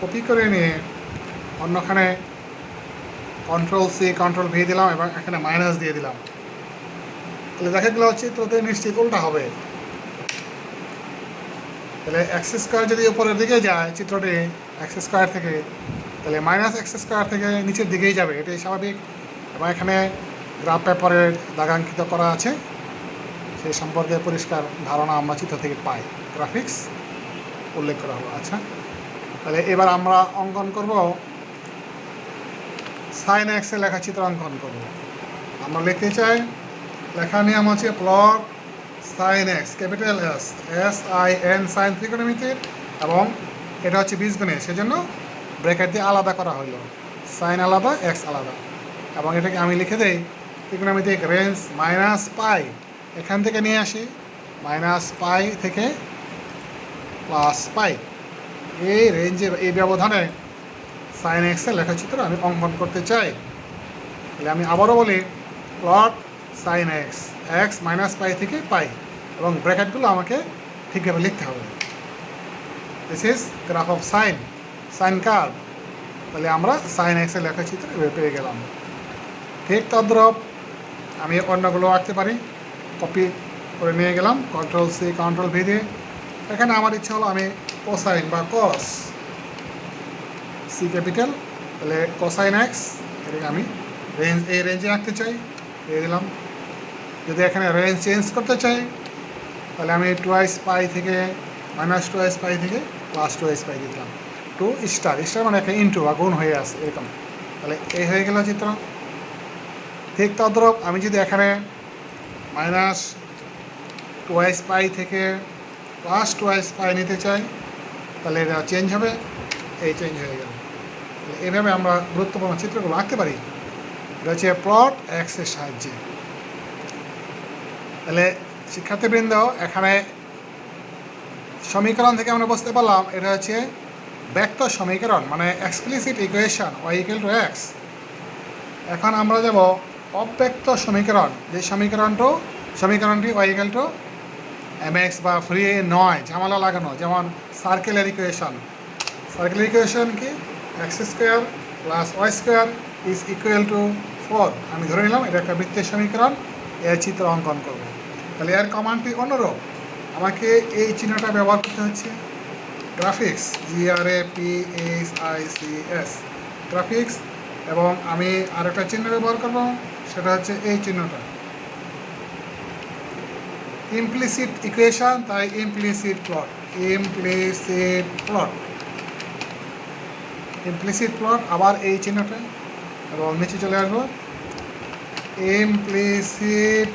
কপি করে নিয়ে অন্যখানে Ctrl+C Ctrl+V দিলাম এবং এখানে মাইনাস দিয়ে দিলাম। তাহলে দেখা গেল চিত্রতে নিশ্চিত উল্টা হবে। তাহলে x² যদি উপরের দিকে যায় চিত্রটি x² থেকে, তাহলে -x² থেকে নিচের দিকেই যাবে, এটাই স্বাভাবিক। এবং এখানে গ্রাফ পেপারে দাগাঙ্কিত করা আছে, সেই সম্পর্কে পরিষ্কার ধারণা আমরা চিত্র থেকে পাই, গ্রাফিক্স উল্লেখ করা হলো। আচ্ছা, তাহলে এবার আমরা অঙ্কন করব sin x এর লেখা চিত্র অঙ্কন করব। আমরা লিখতে চাই, লেখার নিয়ম হচ্ছে plot sin x, capital S, SIN, sine ত্রিকোণমিতির, এবং এটা হচ্ছে বীজগণিত, সেজন্য ব্র্যাকেট দিয়ে আলাদা করা হলো, সাইন আলাদা x আলাদা। এবং এটাকে আমি লিখে দেই ত্রিকোণমিতিক রেঞ্জ -π, এখান থেকে নিয়ে আসি -π থেকে +π, এই রেঞ্জে এই ব্যবধানে sin x এর লেখাচিত্র আমি অঙ্কন করতে চাই। তাহলে আমি আবারও বলি, প্লট sin x, x -π থেকে π, এবং ব্র্যাকেটগুলো আমাকে ঠিকভাবে লিখতে হবে। This is graph of sign curve. তাহলে আমরা sin x এর লেখাচিত্র পেয়ে গেলাম। ঠিক তদ্রূপ আমি অন্যগুলো আঁকতে পারি, কপি করে নিয়ে গেলাম Ctrl+C Ctrl+V দিয়ে। এখানে আমার ইচ্ছা হলো আমি কোসাইন বা কস, সি ক্যাপিটাল, তাহলে কোসাইন x, এটাকে আমি এই রেঞ্জে আঁকতে চাই, দিয়ে দিলাম। যদি এখানে রেঞ্জ চেঞ্জ করতে চাই, তাহলে আমি 2π থেকে -2π থেকে +2π দিলাম, 2 স্টার মানে একটা ইন্টু বা গুণ হয়ে আছে এরকম। তাহলে এই হয়ে গেল চিত্র। ঠিক তদ্রূপ আমি যদি এখানে -2π থেকে +2π নিতে চাই, তাহলে এটা চেঞ্জ হবে, এই চেঞ্জ হয়ে গেল। এইভাবে আমরা গুরুত্বপূর্ণ চিত্রগুলো আঁকতে পারি। এটা হচ্ছে প্লট এক্স এর সাহায্যে। তাহলে শিক্ষার্থীবৃন্দ, এখানে সমীকরণ থেকে আমরা বুঝতে পারলাম এটা হচ্ছে ব্যক্ত সমীকরণ, মানে এক্সপ্লিসিট ইকুয়েশন y=x। এখন আমরা যাব অব্যক্ত সমীকরণ, যে সমীকরণটি y=mx বা ফ্রি নয়, ঝামেলা লাগানো, যেমন সার্কেলের ইকুয়েশন। সার্কেলের ইকুয়েশন কি? x² + y² = 4। আমি ধরে নিলাম এটা একটা বৃত্তের সমীকরণ, এর চিত্র অঙ্কন করব। তাহলে এর কমান্ডটি অনুরূপ, আমাকে এই চিহ্নটা ব্যবহার করতে হচ্ছে, গ্রাফিক্স, GRAPHICS, গ্রাফিক্স। এবং আমি আরেকটা চিহ্ন ব্যবহার করব, সেটা হচ্ছে এই চিহ্নটা, ইমপ্লিসিট ইকুয়েশন, তাই ইমপ্লিসিট প্লট, আবার এই চিহ্নটা, এবং নিচে চলে আসবো ইমপ্লিসিট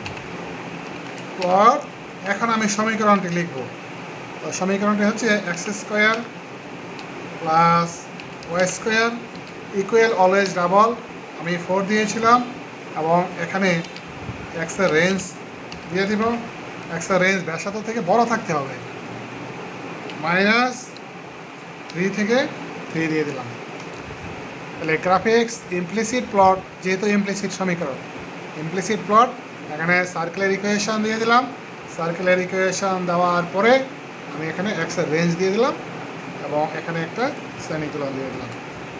প্লট। এখন আমি সমীকরণটি লিখব। তো সমীকরণটি হচ্ছে x² + y² অলওয়েজ ডাবল, আমি 4 দিয়েছিলাম, এবং এখানে x এর রেঞ্জ দিয়ে দিব। x এর রেঞ্জ ব্যাসার্ধ থেকে বড় থাকতে হবে, -3 থেকে 3 দিয়ে দিলাম। তাহলে গ্রাফিক্স ইমপ্লিসিট প্লট, যেহেতু ইমপ্লিসিট সমীকরণ, ইমপ্লিসিট প্লট, এখানে সার্কেলের ইকুয়েশন দিয়ে দিলাম। সার্কেলের ইকুয়েশন দেওয়ার পরে আমি এখানে এক্সের রেঞ্জ দিয়ে দিলাম এবং এখানে একটা সেমিকোলন দিয়ে দিলাম।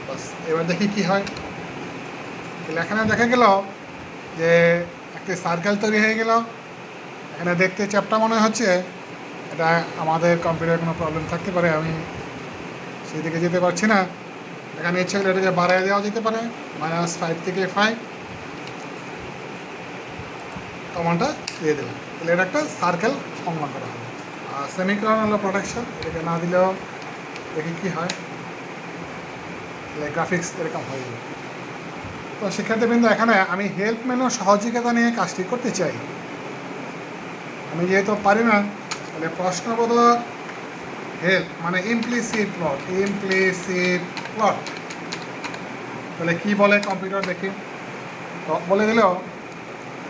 বাস, এবার দেখি কি হয়। তাহলে এখানে দেখা গেল যে একটি সার্কেল তৈরি হয়ে গেল। এখানে দেখতে চ্যাপটা মনে হচ্ছে, এটা আমাদের কম্পিউটারে কোনো প্রবলেম থাকতে পারে, আমি সেই দিকে যেতে পারছি না। এখানে ইচ্ছে হলে এটাকে বাড়ায় দেওয়া যেতে পারে, -5 থেকে 5 কমানটা দিয়ে দিলাম। তাহলে এটা একটা সার্কেল অঙ্কন করা হবে। আর সেমিকোলন হলো প্রোটেকশন, এটাকে না দিলেও দেখি কী হয়। তাহলে গ্রাফিক্স এরকম হয়ে যাবে। তো শিক্ষার্থীবৃন্দ, এখানে আমি হেল্প মেনু সহযোগিতা নিয়ে কাজটি করতে চাই। আমি যেহেতু পারি না, তাহলে প্রশ্নবোধক হেল্প মানে ইমপ্লিসিট প্লট, ইমপ্লিসিট প্লট। তাহলে কী বলে কম্পিউটার দেখি। বলে দিল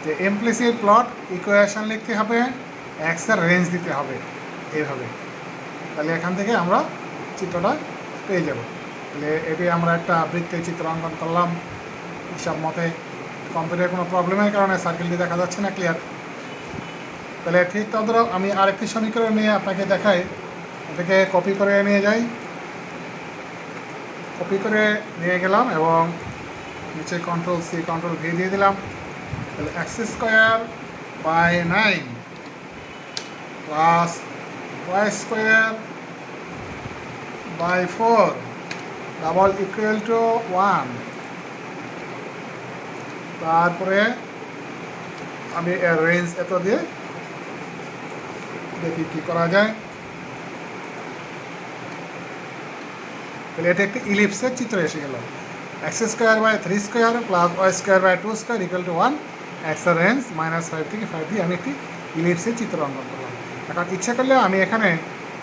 যে ইমপ্লিসিট প্লট ইকুয়েশন লিখতে হবে, এক্সের রেঞ্জ দিতে হবে এইভাবে। তাহলে এখান থেকে আমরা চিত্রটা পেয়ে যাব। তাহলে এটি আমরা একটা বৃত্তের চিত্র অঙ্কন করলাম হিসাব মতে। কম্পিউটারে কোনো প্রবলেমের কারণে সার্কেলটি দেখা যাচ্ছে না ক্লিয়ার। তাহলে ঠিক তদ্রুপ আমি আরেকটি সমীকরণ নিয়ে আপনাকে দেখাই। এটাকে কপি করে নিয়ে যাই, কপি করে নিয়ে গেলাম এবং নিচে Ctrl+C Ctrl+V দিয়ে দিলাম। তাহলে x² by 9 plus y² by 4 double equal to 1। তারপরে আমি এর রেঞ্জ এত দিয়ে দেখি কী করা যায়। তাহলে এটা একটি ইলিপসের চিত্র এসে গেল। x² by 3² plus y² by 2² equal to 1, এক্সের রেঞ্জ -5 থেকে 5 দিয়ে আমি একটি ইলিপসের চিত্র অঙ্কন করলাম। এখন ইচ্ছা করলে আমি এখানে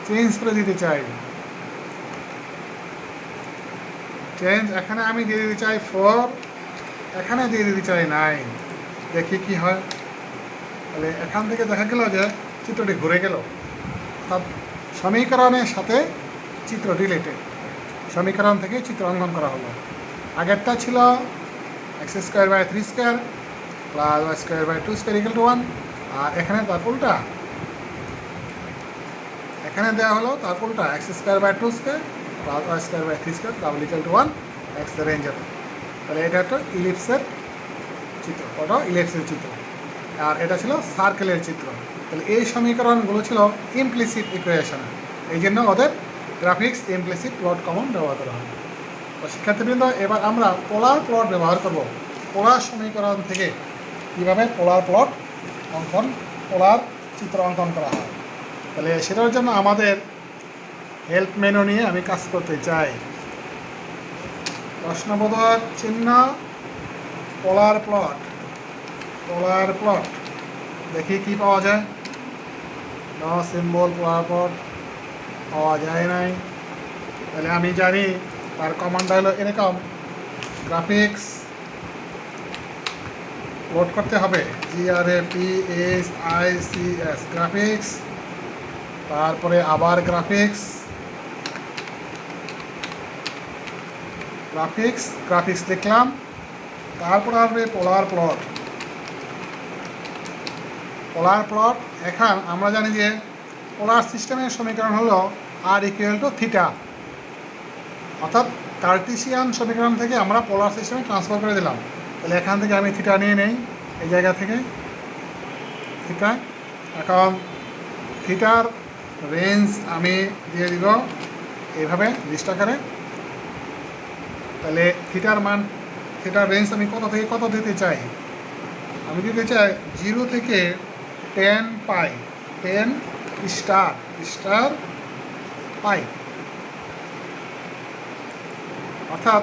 চেঞ্জ করে দিতে চাই। চেঞ্জ এখানে আমি দিয়ে দিতে চাই 4, এখানে দিয়ে দিতে চাই 9। দেখি কি হয়। তাহলে এখান থেকে দেখা গেল যে চিত্রটি ঘুরে গেল, অর্থাৎ সমীকরণের সাথে চিত্র রিলেটেড। সমীকরণ থেকে চিত্র অঙ্কন করা হলো। আগেরটা ছিল x² by 3² plus y² by 2² equal to 1, আর এখানে তার উল্টা, এখানে দেওয়া হলো তার উল্টা x² by 2² plus y² by 3² double equal to 1, x range হবে। তাহলে এটা একটা ইলিপসের চিত্র, ওটা ইলিপসের চিত্র, আর এটা ছিল সার্কেলের চিত্র। তাহলে এই সমীকরণগুলো ছিল ইমপ্লিসিট ইকুয়েশন, এই জন্য ওদের গ্রাফিক্স ইমপ্লিসিট প্লট কমন ব্যবহার করা হয়। তো শিক্ষার্থীবৃন্দ, এবার আমরা পোলার প্লট ব্যবহার করব। পোলার সমীকরণ থেকে কীভাবে পোলার প্লট অঙ্কন, পোলার চিত্র অঙ্কন করা হয়। তাহলে সেটার জন্য আমাদের হেল্প মেনু নিয়ে আমি কাজ করতে চাই। প্রশ্নবোধক চিহ্ন, পোলার প্লট, পোলার প্লট দেখি কি পাওয়া যায়। নো সিম্বল পোলার প্লট পাওয়া যায় নাই। তাহলে আমি জানি তার কমান্ডটা হলো এরকম, গ্রাফিক্স লোড করতে হবে, GRAPHICS গ্রাফিক্স, তারপরে আবার গ্রাফিক্স, গ্রাফিক্স গ্রাফিক্স লিখলাম, তারপর আসবে পোলার প্লট। পোলার প্লট, এখন আমরা জানি যে পোলার সিস্টেমের সমীকরণ হলো R ইকুয়াল টু থিটা, অর্থাৎ কার্টেসিয়ান সমীকরণ থেকে আমরা পোলার সিস্টেমে ট্রান্সফার করে দিলাম। তাহলে এখান থেকে আমি থিটা নিয়ে নেই, এই জায়গা থেকে থিটা। এখন থিটার রেঞ্জ আমি দিয়ে দিব এইভাবে লিস্ট আকারে। তাহলে থিটার মান, থিটার রেঞ্জ আমি কত থেকে কত দিতে চাই। আমি দিতে চাই 0 থেকে 10 পাই, 10 স্টার স্টার পাই। অর্থাৎ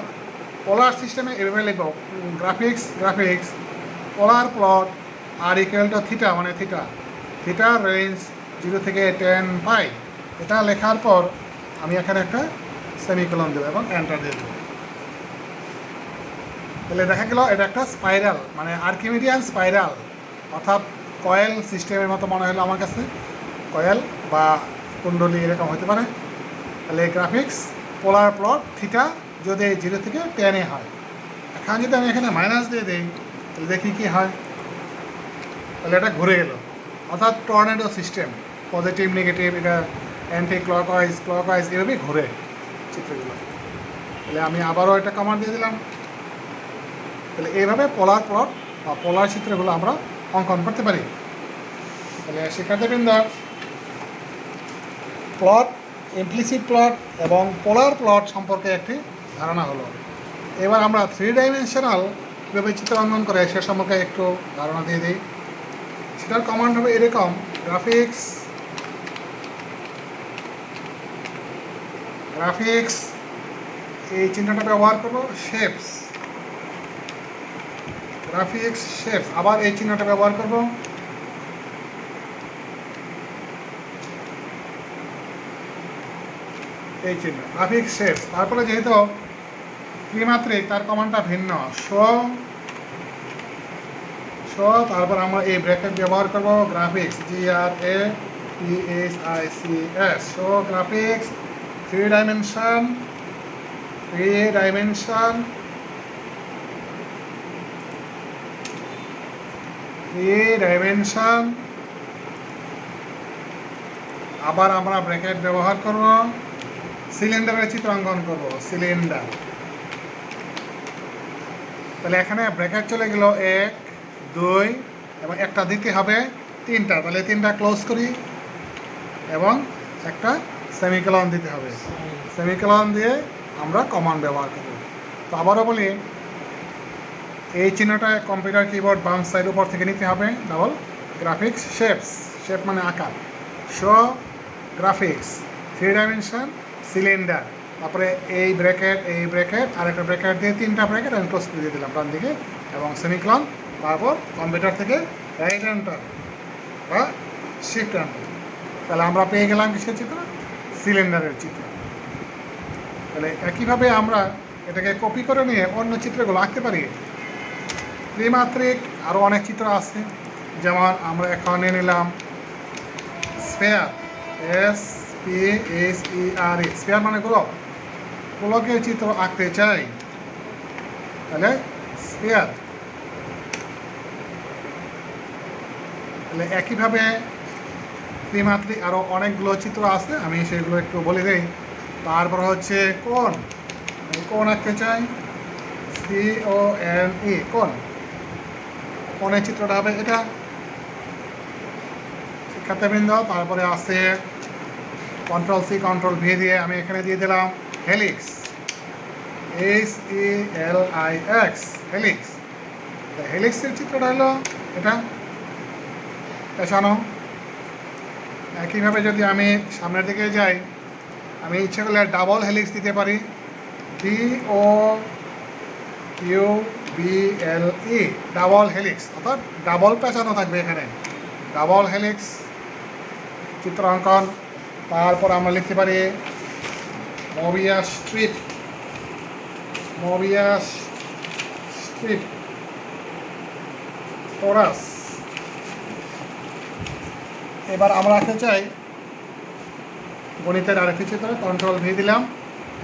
পোলার সিস্টেমে এভাবে লিখব, graphics graphics polar plot R equal to theta, মানে থিটা, থিটার রেঞ্জ 0 থেকে 10 পাই। এটা লেখার পর আমি এখানে একটা সেমিকোলন দেবো এবং এন্টার দিয়ে দেবো। তাহলে দেখা গেল এটা একটা স্পাইরাল, মানে আর্কিমিডিয়ান স্পাইরাল, অর্থাৎ কয়েল সিস্টেমের মতো মনে হলো আমার কাছে, কয়েল বা কুণ্ডলী এরকম হতে পারে। তাহলে গ্রাফিক্স পোলার প্লট থিটা যদি 0 থেকে 10 হয়। এখন যদি আমি এখানে মাইনাস দিয়ে দিই, তাহলে দেখি কি হয়। তাহলে এটা ঘুরে গেল, অর্থাৎ টর্নেডো সিস্টেম, পজিটিভ নেগেটিভ, এটা অ্যান্টি ক্লকওয়াইজ এভাবেই ঘুরে চিত্রগুলো। তাহলে আমি আবারও একটা কমান্ড দিয়ে দিলাম। তাহলে এইভাবে পোলার প্লট বা পোলার চিত্রগুলো আমরা অঙ্কন করতে পারি। তাহলে শিক্ষার্থীবৃন্দ, প্লট, ইমপ্লিসিট প্লট এবং পোলার প্লট সম্পর্কে একটি ধারণা হলো। এবার আমরা 3 ডাইমেনশনাল কীভাবে চিত্র অঙ্কন করে সে সম্পর্কে একটু ধারণা দিয়ে দিই। সেটার কমান্ড হবে এরকম, গ্রাফিক্স এই চিহ্নটা ব্যবহার করবো, শেপস, গ্রাফিক্স শেপস, আবার এই চিহ্নটা ব্যবহার করব, এই চিহ্ন গ্রাফিক্স শেপস। তারপরে যেহেতু ত্রিমাত্রিক তার কমান্ডটা ভিন্ন, শো, তারপর আমরা এই ব্র্যাকেট ব্যবহার করব, graphics, GRAPHICS, show graphics 3 dimension. আবার আমরা ব্র্যাকেট ব্যবহার করব, সিলিন্ডারের চিত্র অঙ্কন করব, সিলিন্ডার। তাহলে এখানে ব্র্যাকেট চলে গেল 1 2 এবং একটা দিতে হবে 3টা, তাহলে 3টা ক্লোজ করি এবং একটা সেমিকোলন দিতে হবে, সেমিকোলন দিয়ে আমরা কমান্ড ব্যবহার করব। তো আবারও বলি, এই চিহ্নটা কম্পিউটার কিবোর্ড বাম সাইড উপর থেকে নিতে হবে, ডাবল গ্রাফিক্স শেপস, শেপ মানে আকার, শো গ্রাফিক্স 3 ডাইমেনশন সিলিন্ডার, তারপরে এই ব্র্যাকেট আর একটা ব্র্যাকেট দিয়ে 3টা ব্র্যাকেট আমি ক্লোজ করে দিয়ে দিলাম ডান দিকে এবং সেমিকোলন, তারপর কম্পিউটার থেকে রাইট এন্টার বা শিফট এন্টার। তাহলে আমরা পেয়ে গেলাম কিসের চিত্র, সিলিন্ডারের চিত্র। তাহলে একইভাবে আমরা এটাকে কপি করে নিয়ে অন্য চিত্রগুলো আঁকতে পারি। ত্রিমাত্রিক আরও অনেক চিত্র আছে, যেমন আমরা এখন নিয়ে নিলাম স্ফেয়ার, SPHERE, স্ফেয়ার মানে গোলকের চিত্র আঁকতে চাই, তাহলে স্ফেয়ার। তাহলে একইভাবে ত্রিমাত্রিক আরও অনেকগুলো চিত্র আছে, আমি সেগুলো একটু বলে দিই। তারপর হচ্ছে কোণ আঁকতে চাই, CONE, কোণের চিত্রটা হবে এটা, শিক্ষার্থীবৃন্দ। তারপরে আছে Ctrl+C Ctrl+V দিয়ে আমি এখানে দিয়ে দিলাম হেলিক্স, HELIX, হেলিক্স। হেলিক্সের চিত্রটা হলো এটা পেছানো। একইভাবে যদি আমি সামনের দিকে যাই, আমি ইচ্ছে করলে ডাবল হেলিক্স দিতে পারি, DOUBLE, ডাবল হেলিক্স, অর্থাৎ ডাবল পেঁচানো থাকবে এখানে, ডাবল হেলিক্স চিত্র অঙ্কন। তারপর আমরা লিখতে পারি মোবিয়াস স্ট্রিপ, টোরাস। এবার আমরা আঁকতে চাই গণিতের আরেকটি চিত্র, Ctrl+V দিলাম,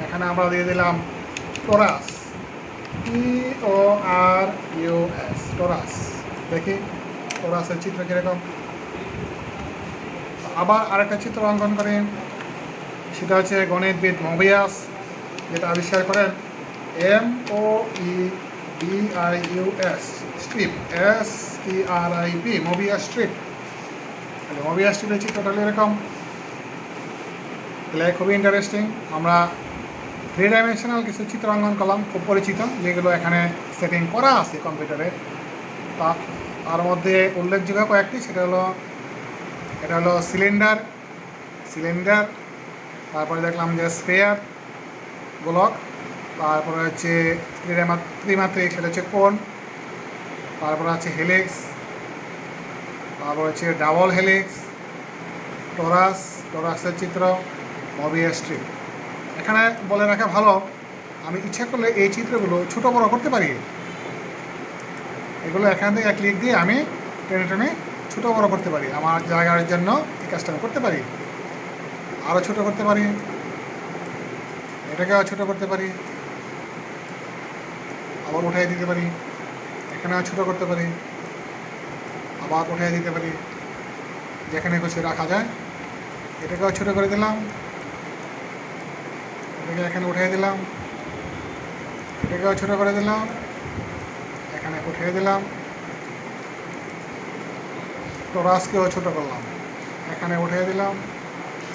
এখানে আমরা দিয়ে দিলাম টোরাস, TORUS, টোরাস। দেখি টোরাসের চিত্র কীরকম। আবার আরেকটা চিত্র অঙ্কন করি, সেটা হচ্ছে গণিতবিদ মোবিয়াস, যেটা আবিষ্কার করেন, MOEBIUS, strip, STRIP, Mobius strip. তাহলে মোবিয়াস স্ট্রিপের চিত্রটা হলো এরকম। তাহলে খুবই ইন্টারেস্টিং। আমরা 3 ডাইমেনশনাল কিছু চিত্র অঙ্কন করলাম, খুব পরিচিত, যেগুলো এখানে সেটিং করা আছে কম্পিউটারে। তার মধ্যে উল্লেখযোগ্য কয়েকটি, এটা হলো সিলিন্ডার, তারপরে দেখলাম যে স্ফেয়ার, গোলক, তারপরে হচ্ছে ত্রিমাত্রিক, সেটা হচ্ছে কোণ, তারপরে আছে হেলিক্স, তারপর হচ্ছে ডাবল হেলিক্স, টোরাসের চিত্র, মোবিয়াস স্ট্রিপ। এখানে বলে রাখা ভালো, আমি ইচ্ছা করলে এই চিত্রগুলো ছোটো বড় করতে পারি, এগুলো এখান থেকে ক্লিক দিয়ে আমি টেনে ছোটো বড় করতে পারি, আমার জায়গার জন্য এই কাজটা আমি করতে পারি। আরও ছোটো করতে পারি, এটাকেও ছোটো করতে পারি, আবার উঠাই দিতে পারি। এখানেও ছোটো করতে পারি, আবার উঠিয়ে দিতে পারি, যেখানে খুশি রাখা যায়। এটাকেও ছোটো করে দিলাম, এটাকে এখানে উঠিয়ে দিলাম, এটাকেও ছোটো করে দিলাম, এখানে উঠিয়ে দিলাম, টোরাসকেও ছোটো করলাম, এখানে উঠিয়ে দিলাম,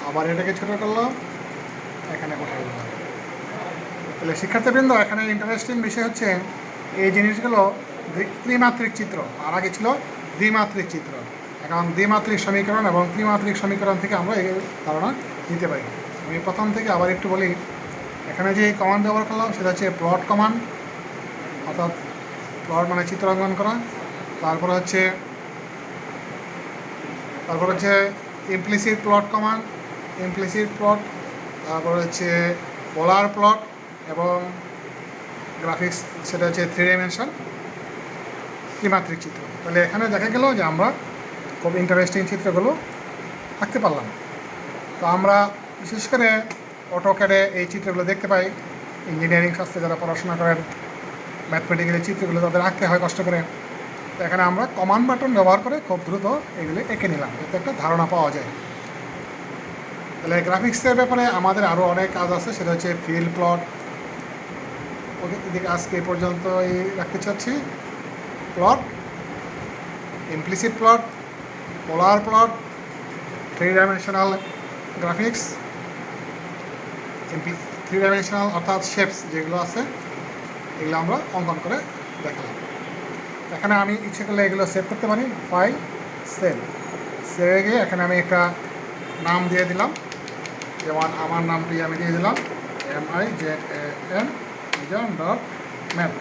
আবার এটাকে ছোটো করলাম, এখানে উঠিয়ে দিলাম। তাহলে শিক্ষার্থীবৃন্দ, এখানে ইন্টারেস্টিং বিষয় হচ্ছে এই জিনিসগুলো ত্রিমাত্রিক চিত্র, আর আগে ছিল দ্বিমাত্রিক চিত্র। এখন দ্বিমাত্রিক সমীকরণ এবং ত্রিমাত্রিক সমীকরণ থেকে আমরা এই ধারণা নিতে পারি। আমি প্রথম থেকে আবার একটু বলি। এখানে যে কমান্ড ব্যবহার করলাম সেটা হচ্ছে প্লট কমান্ড, অর্থাৎ প্লট মানে চিত্রাঙ্কন করা। তারপর হচ্ছে implicit plot command, implicit plot. তারপর হচ্ছে পোলার প্লট এবং গ্রাফিক্স, সেটা হচ্ছে 3 ডাইমেনশন ত্রিমাত্রিক চিত্র। তাহলে এখানে দেখা গেল যে আমরা খুব ইন্টারেস্টিং চিত্রগুলো আঁকতে পারলাম। তো আমরা বিশেষ করে অটোক্যাডে এই চিত্রগুলো দেখতে পাই। ইঞ্জিনিয়ারিং শাস্ত্রে যারা পড়াশোনা করেন, ম্যাথমেটিক্যালি চিত্রগুলো তাদের আঁকতে হয় কষ্ট করে। তো এখানে আমরা কমান্ড বাটন ব্যবহার করে খুব দ্রুত এগুলি এঁকে নিলাম, যাতে একটা ধারণা পাওয়া যায়। তাহলে গ্রাফিক্সের ব্যাপারে আমাদের আরও অনেক কাজ আছে, সেটা হচ্ছে ফিল্ড প্লট। এদিকে আজকে এই পর্যন্তই রাখতে চাচ্ছি। Plot, implicit plot, polar plot, 3 dimensional graphics, 3 dimensional অর্থাৎ শেপস যেগুলো আছে এগুলো আমরা অঙ্কন করে দেখালাম। এখানে আমি ইচ্ছে করলে এগুলো সেভ করতে পারি, ফাইল, সেভ। সেভে গিয়ে এখানে আমি একটা নাম দিয়ে দিলাম, যেমন আমার নামটি আমি দিয়ে দিলাম MIZAN mijan.math।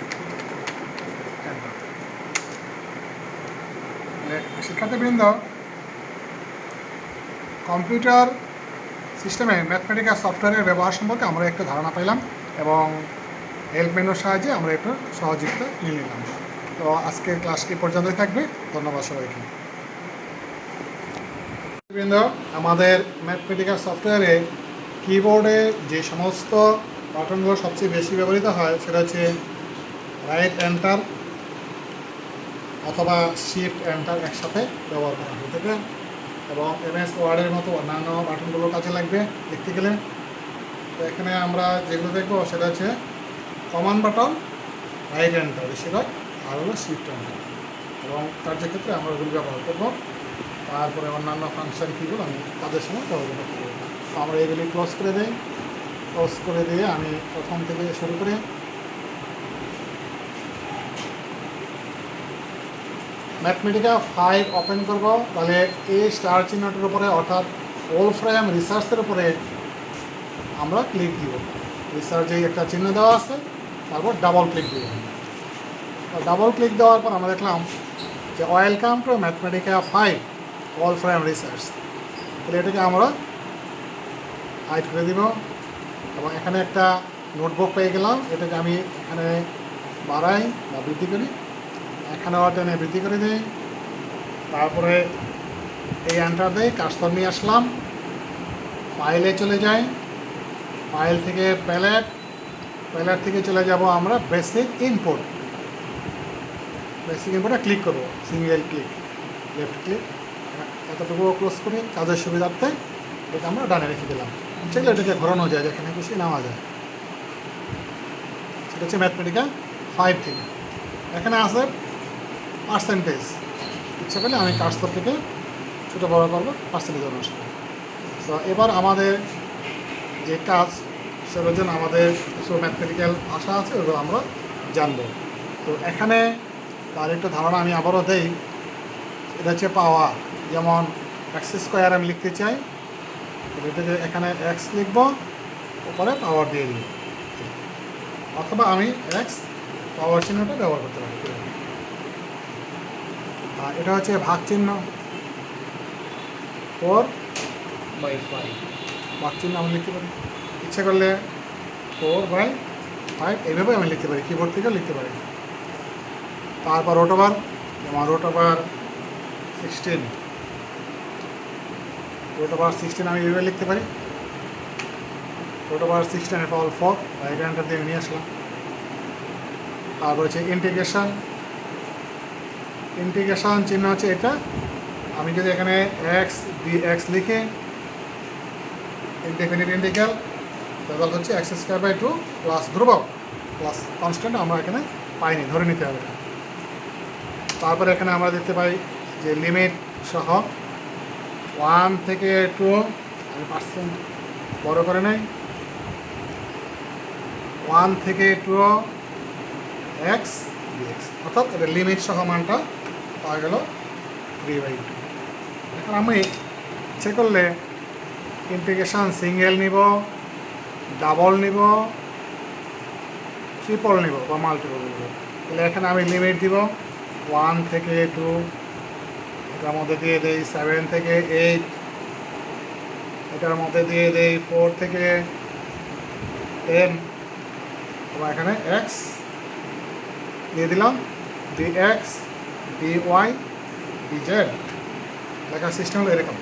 শিক্ষার্থীবৃন্দ, কম্পিউটার সিস্টেমে ম্যাথমেটিক্যাল সফটওয়্যারের ব্যবহার সম্পর্কে আমরা একটু ধারণা পাইলাম এবং হেল্প মেনুর সাহায্যে আমরা একটু সহযোগিতা নিয়ে নিলাম। তো আজকের ক্লাসটি পর্যন্তই থাকবে। ধন্যবাদ সবাইকে। বৃন্দ, আমাদের ম্যাথমেটিক্যাল সফটওয়্যারে কিবোর্ডে যে সমস্ত বাটনগুলো সবচেয়ে বেশি ব্যবহৃত হয় সেটা হচ্ছে রাইট এন্টার অথবা শিফট এন্টার একসাথে ব্যবহার করা হয়ে থাকে, এবং MS ওয়ার্ডের মতো অন্যান্য বাটনগুলো কাজে লাগবে লিখতে গেলে। তো এখানে আমরা যেগুলো দেখবো সেটা হচ্ছে কমান্ড বাটন, রাইট এন্টার বেশিরভাগ, আর হলো শিফট এন্টার, এবং কার্যক্ষেত্রে আমরা ওগুলো ব্যবহার করবো। তারপরে অন্যান্য ফাংশন কিগুলো আমি কাজের সময় ব্যবহার করতে পারবো। তো আমরা এগুলি ক্লোজ করে দিই। ক্লোজ করে দিয়ে আমি প্রথম থেকে শুরু করে ম্যাথমেটিকা 5 ওপেন করব। তাহলে এই স্টার চিহ্নটির উপরে অর্থাৎ ওলফ্রেম রিসার্চের উপরে আমরা ক্লিক দিব। রিসার্চে একটা চিহ্ন দেওয়া আছে, তারপর ডাবল ক্লিক দিব। ডাবল ক্লিক দেওয়ার পর আমরা দেখলাম যে ওয়েলকাম টু ম্যাথমেটিকা 5 ওলফ্রেম রিসার্চ। তাহলে এটাকে আমরা হাইড করে দিব, এবং এখানে একটা নোটবুক পেয়ে গেলাম। এটাকে আমি এখানে বাড়াই বা বৃদ্ধি করি, এখানেও টেনে বৃদ্ধি করে দিই। তারপরে এই এন্টার দেই, কার্সর নিয়ে আসলাম, ফাইলে চলে যাই, ফাইল থেকে প্যালেট, প্যালেট থেকে চলে যাব আমরা বেসিক ইনপুট। বেসিক ইনপুটে ক্লিক করব, সিঙ্গেল ক্লিক, লেফট ক্লিক, এতটুকু ক্লোজ করি কাজের সুবিধার্থে। এটা আমরা ডানে রেখে দিলাম। চাইলে এটাকে ঘোরানো যায়, যেখানে খুশি নেওয়া যায়। সেটা হচ্ছে ম্যাথমেটিকা 5 থেকে। এখানে আছে পার্সেন্টেজ, ইচ্ছা করলে আমি কার্সর থেকে ছোটো বড়ো করবো পার্সেন্টেজ অনুসারে। তো এবার আমাদের যে কাজ সেটার জন্য আমাদের কিছু ম্যাথমেটিক্যাল ভাষা আছে, ওগুলো আমরা জানবো। তো এখানে তার একটু ধারণা আমি আবারও দেই। এটা হচ্ছে পাওয়ার, যেমন x² আমি লিখতে চাই, এটাকে এখানে x লিখব, উপরে পাওয়ার দিয়ে দিব, অথবা আমি x পাওয়ার চিহ্নটা ব্যবহার করতে পারি। আর এটা হচ্ছে ভাগ চিহ্ন, 4/5 ভাগ চিহ্ন আমি লিখতে পারি। ইচ্ছে করলে 4/5 এইভাবে আমি লিখতে পারি, কিবোর্ড থেকেও লিখতে পারি। তারপর রোটোবার, যেমন রোটোবার 16, রোটোবার 16 আমি এইভাবে লিখতে পারি। রোটোবার 16 অল 4, রাইট এন্টার দিয়ে নিয়ে আসলাম। তারপর হচ্ছে ইন্টিগ্রেশন, ইন্টিগ্রেশন চিহ্ন হচ্ছে এটা। আমি যদি এখানে এক্স ডিএক্স লিখে ইনডেফিনিট ইন্টিগ্রাল, রেজাল্ট হচ্ছে এক্স স্কোয়ার বাই 2 প্লাস ধ্রুবক প্লাস কনস্ট্যান্ট আমরা এখানে পাইনি, ধরে নিতে হবে। তারপরে এখানে আমরা দেখতে পাই যে লিমিট সহ 1 থেকে 2, আমি পার্সেন্ট বড় করে নেই, 1 থেকে 2 এক্স ডিএক্স, অর্থাৎ এটা লিমিট সহ মানটা পাওয়া গেল 3/2। এখন আমি ইচ্ছে করলে ইন্টিগ্রেশন সিঙ্গেল নিব, ডাবল নিব, ট্রিপল নিব বা মাল্টিপল নিব। তাহলে এখানে আমি লিমিট দিব 1 থেকে 2, এটার মধ্যে দিয়ে দেই 7 থেকে 8, এটার মধ্যে দিয়ে দেই 4 থেকে 10, আবার এখানে এক্স দিয়ে দিলাম, ডিএক্স ডিওয়াই ডিজেড। লেখার সিস্টেম হলো এরকম,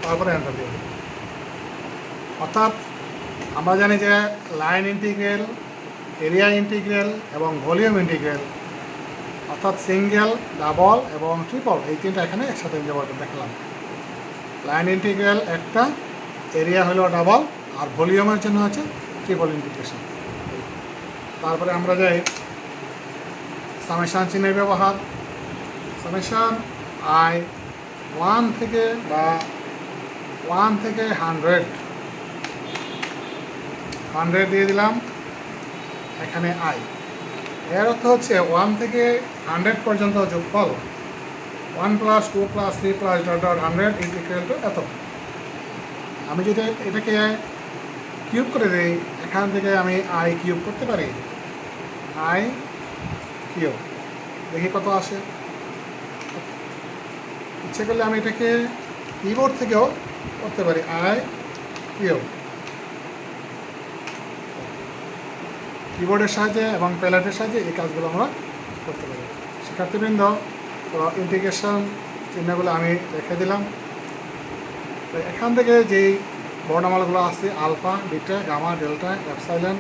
তারপরে এন্টার দিয়ে দিই। অর্থাৎ আমরা জানি যে লাইন ইন্টিগ্রাল, এরিয়া ইন্টিগ্রাল এবং ভলিউম ইন্টিগ্রাল, অর্থাৎ সিঙ্গেল, ডাবল এবং ট্রিপল, এই তিনটা এখানে একসাথে ব্যবহার করে দেখলাম। লাইন ইন্টিগ্রাল একটা, এরিয়া হলো ডাবল, আর ভলিউমের জন্য হচ্ছে ট্রিপল ইন্টিগ্রেশন। তারপরে আমরা যাই সামেশান চিহ্নের ব্যবহার। সামেশান আই 1 থেকে বা 1 থেকে 100 দিয়ে দিলাম এখানে আই। এর অর্থ হচ্ছে 1 থেকে 100 পর্যন্ত যোগফল 1 + 2 + 3 + 100 ইজ ইকুয়াল টু এত। আমি যদি এটাকে কিউব করে দিই, এখান থেকে আমি আই কিউব করতে পারি, আই কিউব, দেখি কত আসে। ইচ্ছে করলে আমি এটাকে কিবোর্ড থেকেও করতে পারি, আই কিউব, কিবোর্ডের সাহায্যে এবং প্যালেটের সাহায্যে এই কাজগুলো আমরা করতে পারি। শিক্ষার্থীবৃন্দ, তো ইন্টিগ্রেশন চিহ্নগুলো আমি রেখে দিলাম। তো এখান থেকে যেই বর্ণমালাগুলো আছে, alpha, beta, gamma, delta, epsilon,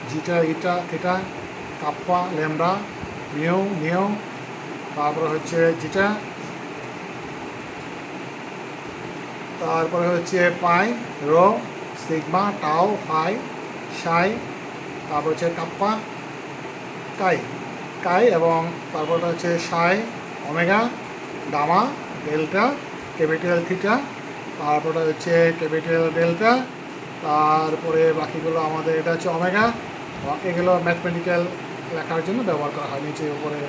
zeta, eta, theta, kappa, lambda, mu, nu, তারপরে হচ্ছে জিটা, তারপরে হচ্ছে pi, rho, sigma, tau, phi, psi, তারপর হচ্ছে কাপ্পা, কাই এবং তারপরটা হচ্ছে psi, omega, gamma, delta, capital theta, তারপরে হচ্ছে ক্যাপিটাল ডেল্টা, তারপরে বাকিগুলো আমাদের এটা হচ্ছে ওমেগা। এগুলো ম্যাথমেটিক্যাল লেখার জন্য ব্যবহার করা হয়, নিচে উপরে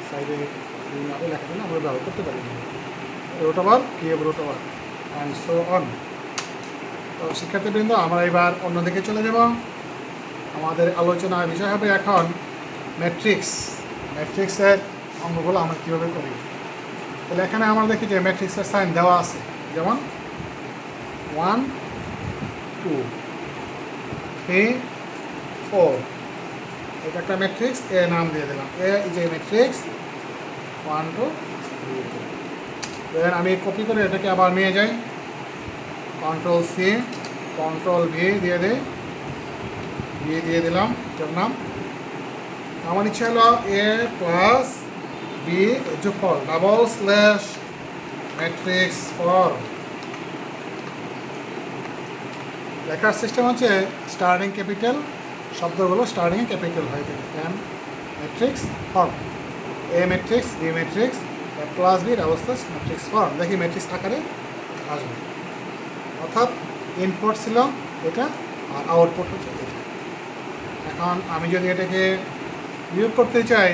সাইডে বিভিন্নভাবে লেখার জন্য আমরা ব্যবহার করতে পারি। Root over, cube root over and so on. তো শিক্ষার্থীবৃন্দ, আমরা এবার অন্যদিকে চলে যাব। আমাদের আলোচনার বিষয় হবে এখন ম্যাট্রিক্স। ম্যাট্রিক্সের অঙ্কগুলো আমরা কীভাবে করি। তাহলে এখানে আমরা দেখি যে ম্যাট্রিক্সের সাইন দেওয়া আছে, যেমন 1 2 3 4, এটা একটা ম্যাট্রিক্স, এ নাম দিয়ে দিলাম, এ ইজ এ ম্যাট্রিক্স 1 2 3 4। দেন আমি কপি করে এটাকে আবার নিয়ে যাই, কন্ট্রোল সি, কন্ট্রোল ভি দিয়ে দিই, দিয়ে দিলাম এটার নাম। আমার ইচ্ছা হলো এ প্লাস বি যোগফল ডাবল স্ল্যাশ ম্যাট্রিক্স ফর। লেখার সিস্টেম হচ্ছে স্টার্টিং ক্যাপিটাল, শব্দগুলো স্টার্টিংয়ে ক্যাপিটাল হয়ে থাকে, M matrix form, A matrix, B matrix, A plus B double slash matrix form. দেখি ম্যাট্রিক্স আকারে আসবে, অর্থাৎ ইনপুট ছিল এটা আর আউটপুট হচ্ছে এটা। এখন আমি যদি এটাকে বিয়োগ করতে চাই,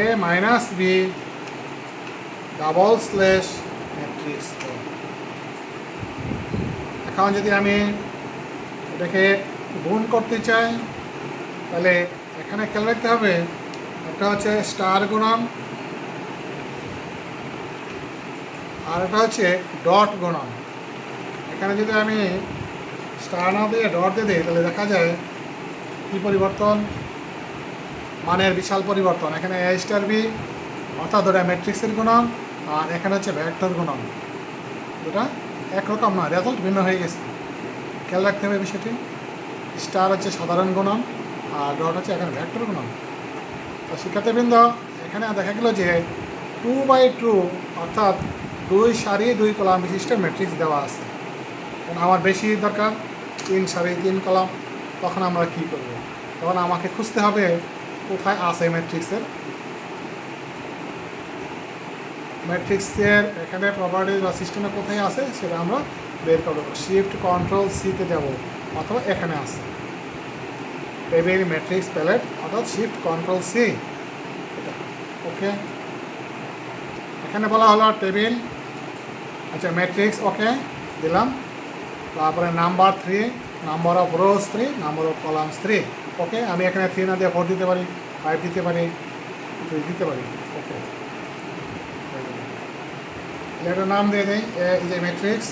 A minus B double slash matrix form. এখন যদি আমি এটাকে গুণ করতে চাই, তাহলে এখানে খেয়াল রাখতে হবে, একটা হচ্ছে স্টার গুণন আর একটা হচ্ছে ডট গুণন। এখানে যদি আমি স্টার না দিয়ে ডট দিয়ে দিই, তাহলে দেখা যায় কী পরিবর্তন, মানের বিশাল পরিবর্তন। এখানে এ স্টার বি, অর্থাৎ ওটা ম্যাট্রিক্সের গুণন, আর এখানে হচ্ছে ভেক্টর গুণন, দুটা একরকম নয়, রেজাল্ট ভিন্ন হয়ে গেছে। খেয়াল রাখতে হবে বিষয়টি। স্টার হচ্ছে সাধারণ গুণন আর ডট হচ্ছে এখানে ভেক্টর গুণন। তো শিক্ষার্থীবৃন্দ, এখানে দেখা গেল যে 2/2 অর্থাৎ 2 সারি 2 কলাম বিশিষ্ট ম্যাট্রিক্স দেওয়া আছে। কারণ আমার বেশি দরকার 3 সারি 3 কলাম, তখন আমরা কি করব? তখন আমাকে খুঁজতে হবে কোথায় আছে ম্যাট্রিক্সের এখানে প্রপার্টিজ বা সিস্টেমে কোথায় আছে সেটা আমরা বের করব। শিফট কন্ট্রোল সিতে যাব, অথবা এখানে আছে টেবিল ম্যাট্রিক্স প্যালেট, অর্থাৎ শিফট কন্ট্রোল সি এটা। ওকে, এখানে বলা হলো টেবিল, আচ্ছা ম্যাট্রিক্স ওকে দিলাম, তারপরে number 3, number of rose 3, number of columns 3। ওকে, আমি এখানে 3 না দিয়ে 4 দিতে পারি, 5 দিতে পারি, 2 দিতে পারি। ওকে, একটা নাম দিয়ে দিই, এই যে ম্যাট্রিক্স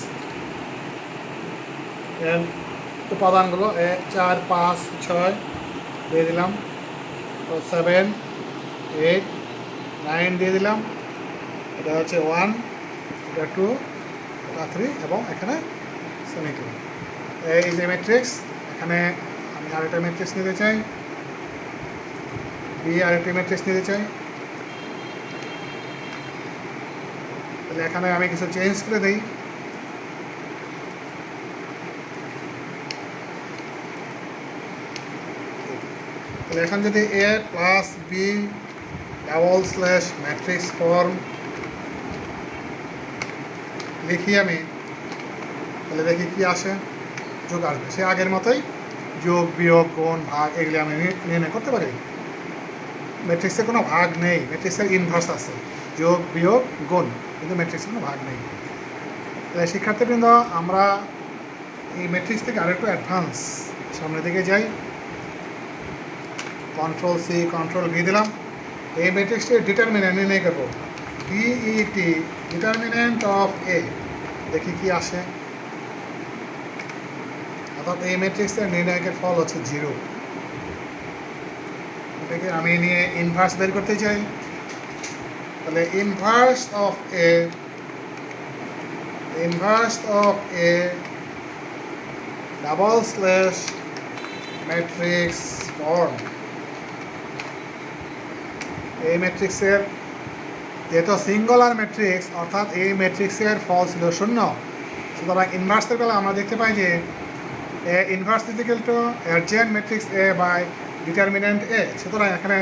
এর উপাদানগুলো 4, 5, 6 দিয়ে দিলাম, 7, 8, 9 দিয়ে দিলাম, এটা হচ্ছে 1, এটা 2, এটা 3 এবং এখানে সেমিকোলন। এই যে ম্যাট্রিক্স, এখানে আমি আরেকটা ম্যাট্রিক্স নিতে চাই, বি আরেকটি ম্যাট্রিক্স নিতে চাই, তাহলে এখানে আমি কিছু চেঞ্জ করে দিই। তাহলে এখন যদি A plus B double slash matrix form লিখি আমি, তাহলে দেখি কি আসে, যোগ আসবে। সে আগের মতোই যোগ বিয়োগ গুণ ভাগ এগুলি আমি নির্ণয় করতে পারি। ম্যাট্রিক্সের কোনো ভাগ নেই, ম্যাট্রিক্সের ইনভার্স আছে, যোগ বিয়োগ গুণ, কিন্তু ম্যাট্রিক্সের কোনো ভাগ নেই। তাহলে শিক্ষার্থীবৃন্দ, আমরা এই ম্যাট্রিক্স থেকে আরেকটু অ্যাডভান্স সামনের দিকে যাই। কন্ট্রোল সি কন্ট্রোল ভি দিলাম। এই ম্যাট্রিক্সটির ডিটারমিন্যান্ট নির্ণয় করবো, ডিইটি ডিটারমিন্যান্ট অফ এ, দেখি কি আসে। অর্থাৎ এই ম্যাট্রিক্সের নির্ণায়কের ফল হচ্ছে 0। এটাকে আমি নিয়ে ইনভার্স বের করতে চাই, তাহলে inverse of A double slash matrix form. এই ম্যাট্রিক্সের যেহেতু সিঙ্গুলার ম্যাট্রিক্স, অর্থাৎ এই ম্যাট্রিক্সের ফল ছিল 0, সুতরাং ইনভার্সের বেলা আমরা দেখতে পাই যে A inverse is equal to adjoint matrix A by determinant A. সুতরাং এখানে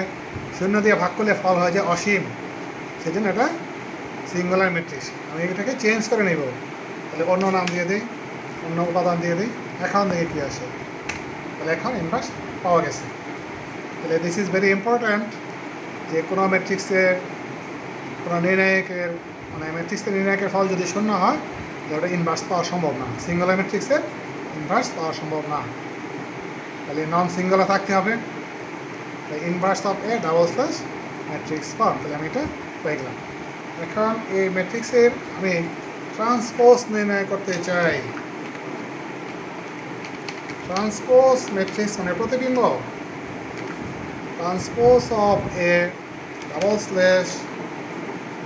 0 দিয়ে ভাগ করলে ফল হয় যে অসীম, সেই জন্য এটা সিঙ্গুলার ম্যাট্রিক্স। আমি এটাকে চেঞ্জ করে নেব, তাহলে অন্য নাম দিয়ে দিই, অন্য উপাদান দিয়ে দিই, এখন দেখে কী আসে। তাহলে এখন ইনভার্স পাওয়া গেছে। তাহলে দিস ইজ ভেরি ইম্পর্ট্যান্ট, যে কোনো ম্যাট্রিক্সের কোনো নির্ণায়কের ম্যাট্রিক্সের নির্ণায়কের ফল যদি 0 হয়, তাহলে ওটা ইনভার্স পাওয়া সম্ভব না, সিঙ্গুলার ম্যাট্রিক্সের ইনভার্স পাওয়া সম্ভব না। তাহলে নন সিঙ্গুলার থাকতে হবে। তাই inverse of A double slash matrix form, তাহলে আমি এটা পেয়ে গেলাম। এখন এই ম্যাট্রিক্সের আমি ট্রান্সপোজ নির্ণয় করতে চাই। ট্রান্সপোজ ম্যাট্রিক্স মানে প্রতিবিম্ব, transpose of A double slash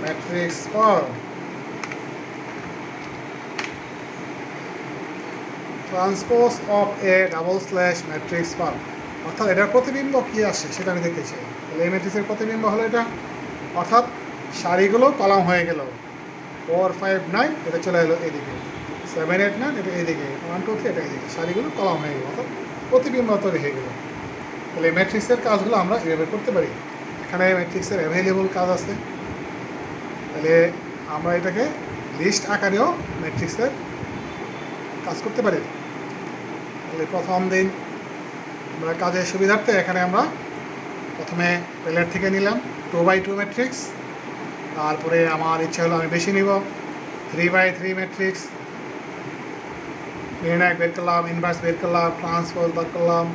matrix form. Transpose of A double slash matrix form, অর্থাৎ এটার প্রতিবিম্ব কী আসে সেটা আমি দেখতে চাই। তাহলে এই ম্যাট্রিক্সের প্রতিবিম্ব হলো এটা, অর্থাৎ সারিগুলো কলাম হয়ে গেল, 4, 5, 9 এটা চলে এলো এদিকে, 7, 8, 9 এটা এদিকে, 1, 2, 3 এটা এদিকে, সারিগুলো কলাম হয়ে গেল, অর্থাৎ প্রতিবিম্ব তৈরি হয়ে গেল। তাহলে এই ম্যাট্রিক্সের কাজগুলো আমরা এভাবে করতে পারি। এখানে ম্যাট্রিক্সের অ্যাভেলেবল কাজ আছে, তাহলে আমরা এটাকে লিস্ট আকারেও ম্যাট্রিক্সের কাজ করতে পারি। তাহলে প্রথম দিন আমরা কাজের সুবিধার্থে এখানে আমরা প্রথমে প্যালেট থেকে নিলাম 2/2 ম্যাট্রিক্স, তারপরে আমার ইচ্ছা হলো আমি বেশি নিব 3/3 ম্যাট্রিক্স, নির্ণায়ক বের করলাম, ইনভার্স বের করলাম, ট্রান্সপোজ বের করলাম,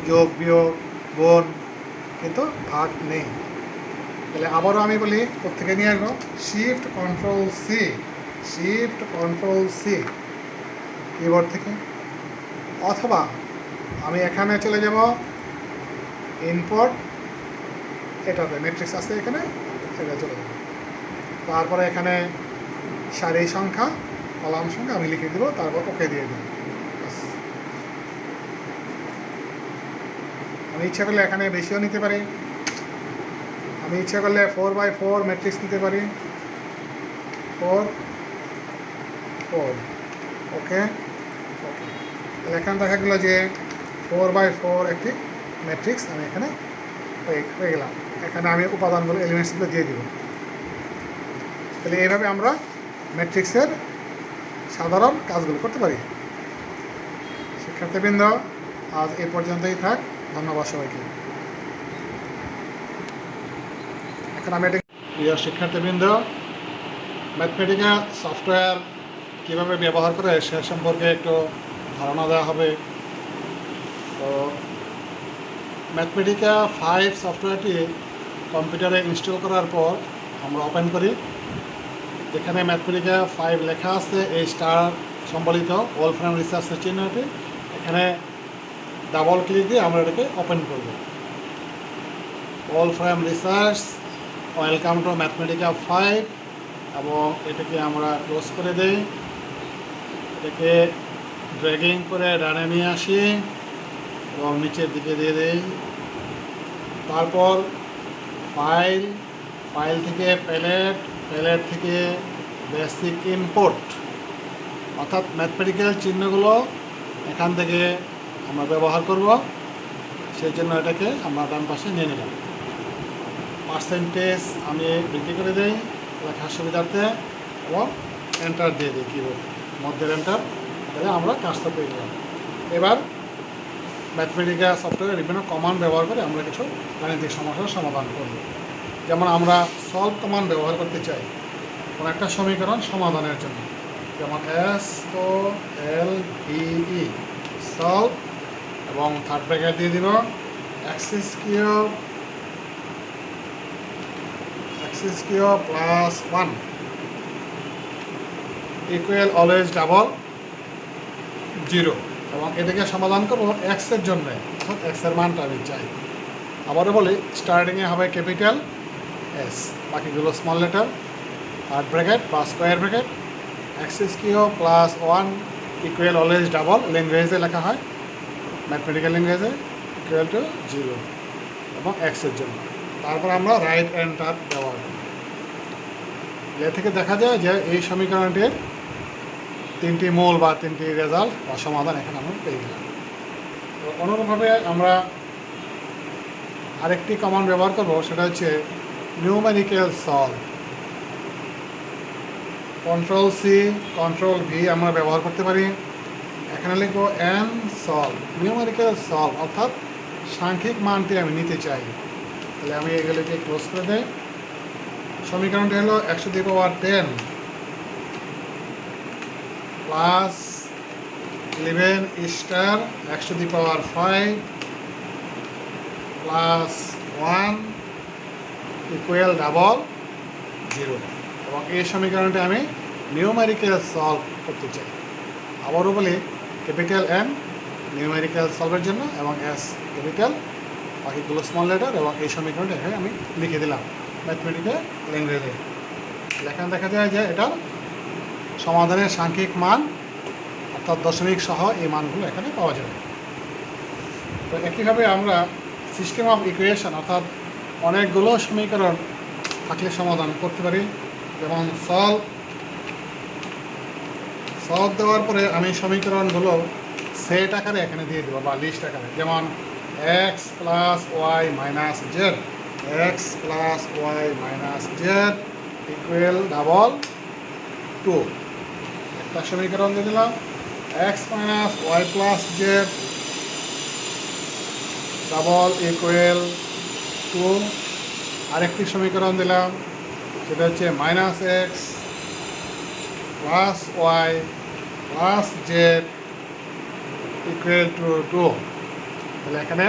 যোগ বিয়োগ গুণ, কিন্তু ভাগ নেই। তাহলে আবারও আমি বলি প্রত্যেকে নিয়ে আসবো, শিফট কন্ট্রোল সি কিবোর্ড থেকে, অথবা আমি এখানে চলে যাব ইনপুট, এটাতে ম্যাট্রিক্স আছে এখানে, এটা চলে যাবে। তারপরে এখানে সারি সংখ্যা কলাম সংখ্যা আমি লিখে দেবো, তারপর ওকে দিয়ে দেবো। আমি ইচ্ছা করলে এখানে বেশিও নিতে পারি, আমি ইচ্ছা করলে 4x4 ম্যাট্রিক্স নিতে পারি, 4 4 ওকে ওকে। তাহলে এখানে দেখা গেলো যে 4x4 একটি ম্যাট্রিক্স আমি এখানে হয়ে গেলাম। এখানে আমি উপাদানগুলো এলিমেন্টসগুলো দিয়ে দিব। তাহলে এইভাবে আমরা ম্যাট্রিক্সের সাধারণ কাজগুলো করতে পারি। শিক্ষার্থীবৃন্দ, আজ এই পর্যন্তই থাক। ধন্যবাদ সবাইকে। এখন আমি প্রিয় শিক্ষার্থীবৃন্দ, ম্যাথমেটিকা সফটওয়্যার কীভাবে ব্যবহার করে সে সম্পর্কে একটু ধারণা দেওয়া হবে। তো ম্যাথমেটিকা 5 সফটওয়্যারটি কম্পিউটারে ইনস্টল করার পর আমরা ওপেন করি। যেখানে ম্যাথমেটিকা 5 লেখা আছে, এই স্টার সম্বলিত ওয়ালফ্রেম রিসার্চের চিহ্নটি, এখানে ডাবল ক্লিক দিয়ে আমরা এটাকে ওপেন করব। ওয়ালফ্রেম রিসার্চ, ওয়েলকাম টু ম্যাথমেটিকা 5, এবং এটাকে আমরা ক্লোজ করে দেই। এটাকে ড্র্যাগিং করে ডানে নিয়ে আসি এবং নিচের দিকে দিয়ে দেই। তারপর ফাইল থেকে প্যালেট থেকে বেসিক ইনপুট, অর্থাৎ ম্যাথমেটিক্যাল চিহ্নগুলো এখান থেকে আমরা ব্যবহার করব। সেই জন্য এটাকে আমরা ডান পাশে নিয়ে নিলাম। পার্সেন্টেজ আমি বৃদ্ধি করে দিই লেখার সুবিধার্থে এবং এন্টার দিয়ে দিই কিবোর্ড মধ্যে এন্টার। তাহলে আমরা কাজটা পেয়ে গেলাম। এবার ম্যাথমেটিকা সফটওয়্যারে বিভিন্ন কমান্ড ব্যবহার করে আমরা কিছু গাণিতিক সমস্যার সমাধান করব। যেমন আমরা সলভ কমান্ড ব্যবহার করতে চাই কোনো একটা সমীকরণ সমাধানের জন্য, যেমন SOLVE সলভ, এবং থার্ড ব্র্যাকেট দিয়ে দিব x cube plus 1 equal always double 0, এবং এটাকে সমাধান করবো এক্সের জন্য, অর্থাৎ এক্সের মানটা আমি চাই। আবারও বলি, স্টার্টিংয়ে হবে ক্যাপিটাল এস, বাকিগুলো স্মল লেটার, থার্ড ব্র্যাকেট বা square bracket, x cube plus 1 equal always double, ল্যাঙ্গুয়েজে লেখা হয় ম্যাথমেটিক্যাল ল্যাঙ্গুয়েজে, ইকুয়াল টু 0 এবং এক্সের জন্য। তারপর আমরা রাইট এন্টার ব্যবহার করি। এ থেকে দেখা যায় যে এই সমীকরণটির 3টি মূল বা 3টি রেজাল্ট বা সমাধান এখানে আমরা পেয়ে গেলাম। তো অনুরূপভাবে আমরা আরেকটি কমান্ড ব্যবহার করব, সেটা হচ্ছে নিউমেরিক্যাল সলভ। Ctrl+C Ctrl+V আমরা ব্যবহার করতে পারি। এখানে লিখব n সলভ, নিউমেরিক্যাল সলভ, অর্থাৎ সাংখ্যিক মানটি আমি নিতে চাই। তাহলে আমি এগুলিকে ক্লোজ করে দেই। সমীকরণটি হলো x⁻10 plus 11 star x⁵ plus 1 equal double 0, এবং এই সমীকরণটি আমি নিউমেরিক্যাল সলভ করতে চাই। আবারও বলি, ক্যাপিটাল N নিউমেরিক্যাল সলভের জন্য এবং S ক্যাপিটাল, বাকিগুলো স্মল লেটার, এবং এই সমীকরণটা এখানে আমি লিখে দিলাম ম্যাথমেটিক্যাল ল্যাঙ্গুয়েজে। লেখা দেখা যায় যে এটার সমাধানের সাংখ্যিক মান, অর্থাৎ দশমিক সহ এই মানগুলো এখানে পাওয়া যাবে। তো একইভাবে আমরা সিস্টেম অফ ইকুয়েশন, অর্থাৎ অনেকগুলো সমীকরণ থাকলে সমাধান করতে পারি। যেমন সলভ দেওয়ার পরে আমি সমীকরণগুলো সেট আকারে এখানে দিয়ে দেবো বা লিস্ট আকারে। যেমন x + y - z, x + y - z equal double 2, একটা সমীকরণ দিয়ে দিলাম। x - y + z double equal 2, আরেকটি সমীকরণ দিলাম, সেটা হচ্ছে -x + y + z equal to 2। তাহলে এখানে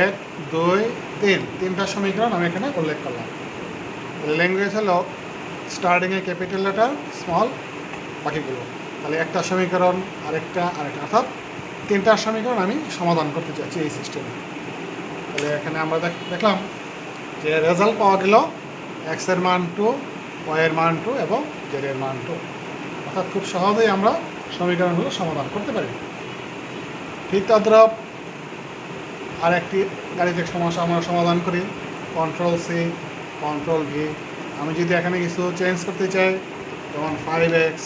1 2 3 তিনটা সমীকরণ আমি এখানে উল্লেখ করলাম। ল্যাঙ্গুয়েজ হলো স্টার্টিংয়ে ক্যাপিটাল লেটার, স্মল, বাকিগুলো। তাহলে একটা সমীকরণ আরেকটা, অর্থাৎ তিনটা সমীকরণ আমি সমাধান করতে চাইছি এই সিস্টেমে। তাহলে এখানে আমরা দেখলাম যে রেজাল্ট পাওয়া গেল এক্সের মান 2, ওয়াইয়ের মান 2 এবং জেডের মান 2, অর্থাৎ খুব সহজেই আমরা সমীকরণগুলো সমাধান করতে পারি। ঠিক তদ্রূপ আরেকটি গাণিতিক সমস্যা আমরা সমাধান করি। Control C, control V. আমি যদি এখানে কিছু চেঞ্জ করতে চাই, যেমন 5x,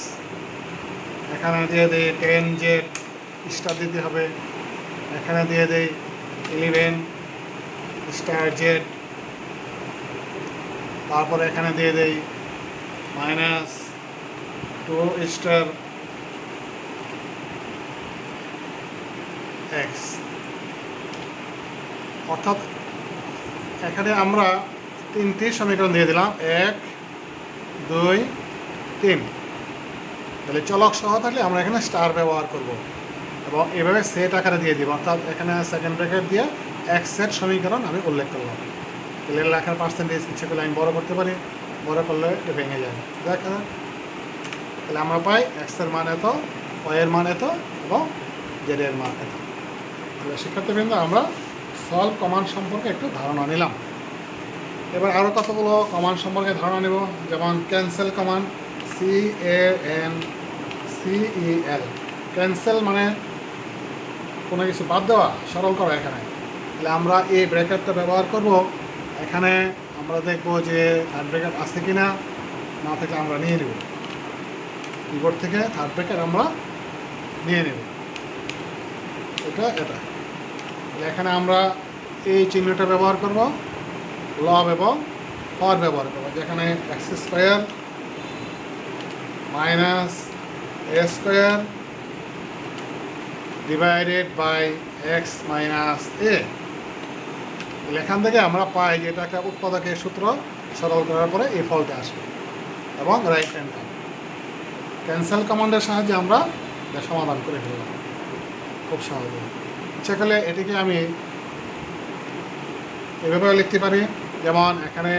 এখানে দিয়ে দিই 10z স্টার দিতে হবে, এখানে দিয়ে দিই 11 স্টার জেড, তারপরে এখানে দিয়ে দেই -2 স্টার এক্স। অর্থাৎ এখানে আমরা 3টি সমীকরণ দিয়ে দিলাম, 1 2 3। তাহলে চলক সহ থাকলে আমরা এখানে স্টার ব্যবহার করব এবং এভাবে সেট আকারে দিয়ে দিব। অর্থাৎ এখানে সেকেন্ড ব্র্যাকেট দিয়ে এক সেট সমীকরণ আমি উল্লেখ করলাম। তাহলে লেখার পার্সেন্টেজ ইচ্ছে করলে আমি বড় করতে পারি, বড় করলে এটা ভেঙে যাবে। দেখা, তাহলে আমরা পাই এক্সের মান এত, ওয়ের মান এত এবং জেডের মান এত। তাহলে শিক্ষার্থীবৃন্দ, আমরা সলভ কমান্ড সম্পর্কে একটু ধারণা নিলাম। এবার আরও কতগুলো কমান্ড সম্পর্কে ধারণা নেব, যেমন ক্যান্সেল কমান্ড, CANCEL। ক্যান্সেল মানে কোনো কিছু বাদ দেওয়া, সরল করা। এখানে তাহলে আমরা এই ব্র্যাকেটটা ব্যবহার করব। এখানে আমরা দেখব যে থার্ড ব্র্যাকেট আছে কি না, না থাকলে আমরা নিয়ে নেব। কিবোর্ড থেকে থার্ড ব্র্যাকেট আমরা নিয়ে নেব, এটা। এখানে আমরা এই চিহ্নটা ব্যবহার করব, লব এবং হর ব্যবহার করব, যেখানে x² - a² divided by x - a। এখান থেকে আমরা পাই যে এটা একটা উৎপাদকের সূত্র, সরল করার পরে এই ফলটা আসবে এবং রাইট হ্যান্ড টার্ম। ক্যান্সেল কমান্ডের সাহায্যে আমরা এটা সমাধান করে ফেললাম খুব সহজে। ইচ্ছা করলে এটিকে আমি এভাবেও লিখতে পারি, যেমন এখানে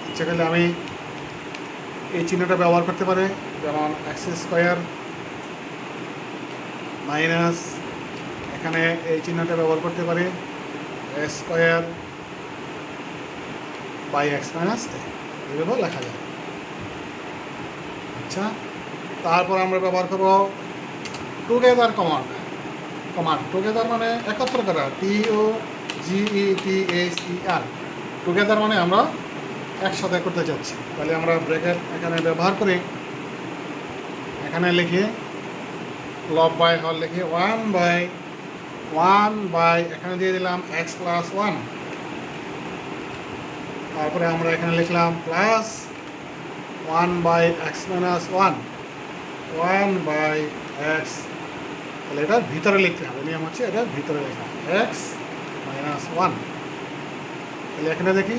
ইচ্ছা করলে আমি এই চিহ্নটা ব্যবহার করতে পারি, যেমন x² মাইনাস, এখানে এই চিহ্নটা ব্যবহার করতে পারি, a² বাই x - a। এভাবেও লেখা যায়। আচ্ছা, তারপর আমরা ব্যবহার করব টুগেদার কমান্ড। টুগেদার মানে একত্র করা, TOGETHER। টুগেদার মানে আমরা একসাথে করতে চাচ্ছি। তাহলে আমরা ব্র্যাকেট এখানে ব্যবহার করি, এখানে লিখি লব বাই হর, লিখি 1 বাই এখানে দিয়ে দিলাম x + 1। তারপরে আমরা এখানে লিখলাম plus 1 by x - 1, 1 by x। তাহলে এটার ভিতরে লিখতে হবে, নিয়ম হচ্ছে এটার ভিতরে লেখা x - 1। তাহলে এখানে দেখি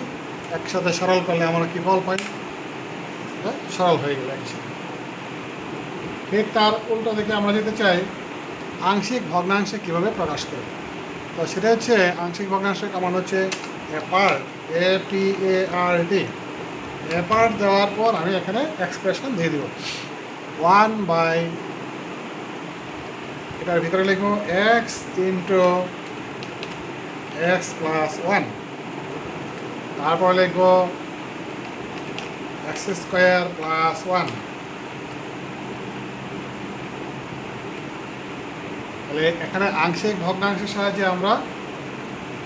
একসাথে সরল করলে আমরা কী ফল পাই, এটা সরল হয়ে গেল একসাথে। ঠিক তার উল্টো দিকে আমরা যেতে চাই আংশিক ভগ্নাংশে কীভাবে প্রকাশ করে। তো সেটা হচ্ছে আংশিক ভগ্নাংশের কমান্ড হচ্ছে অ্যাপার্ট, APART। অ্যাপার্ট দেওয়ার পর আমি এখানে এক্সপ্রেশন দিয়ে দেব 1 বাই, এটার ভিতরে লিখব x ইন্টু x + 1। তারপর লিখব x² + 1। তাহলে এখানে আংশিক ভগ্নাংশের সাহায্যে আমরা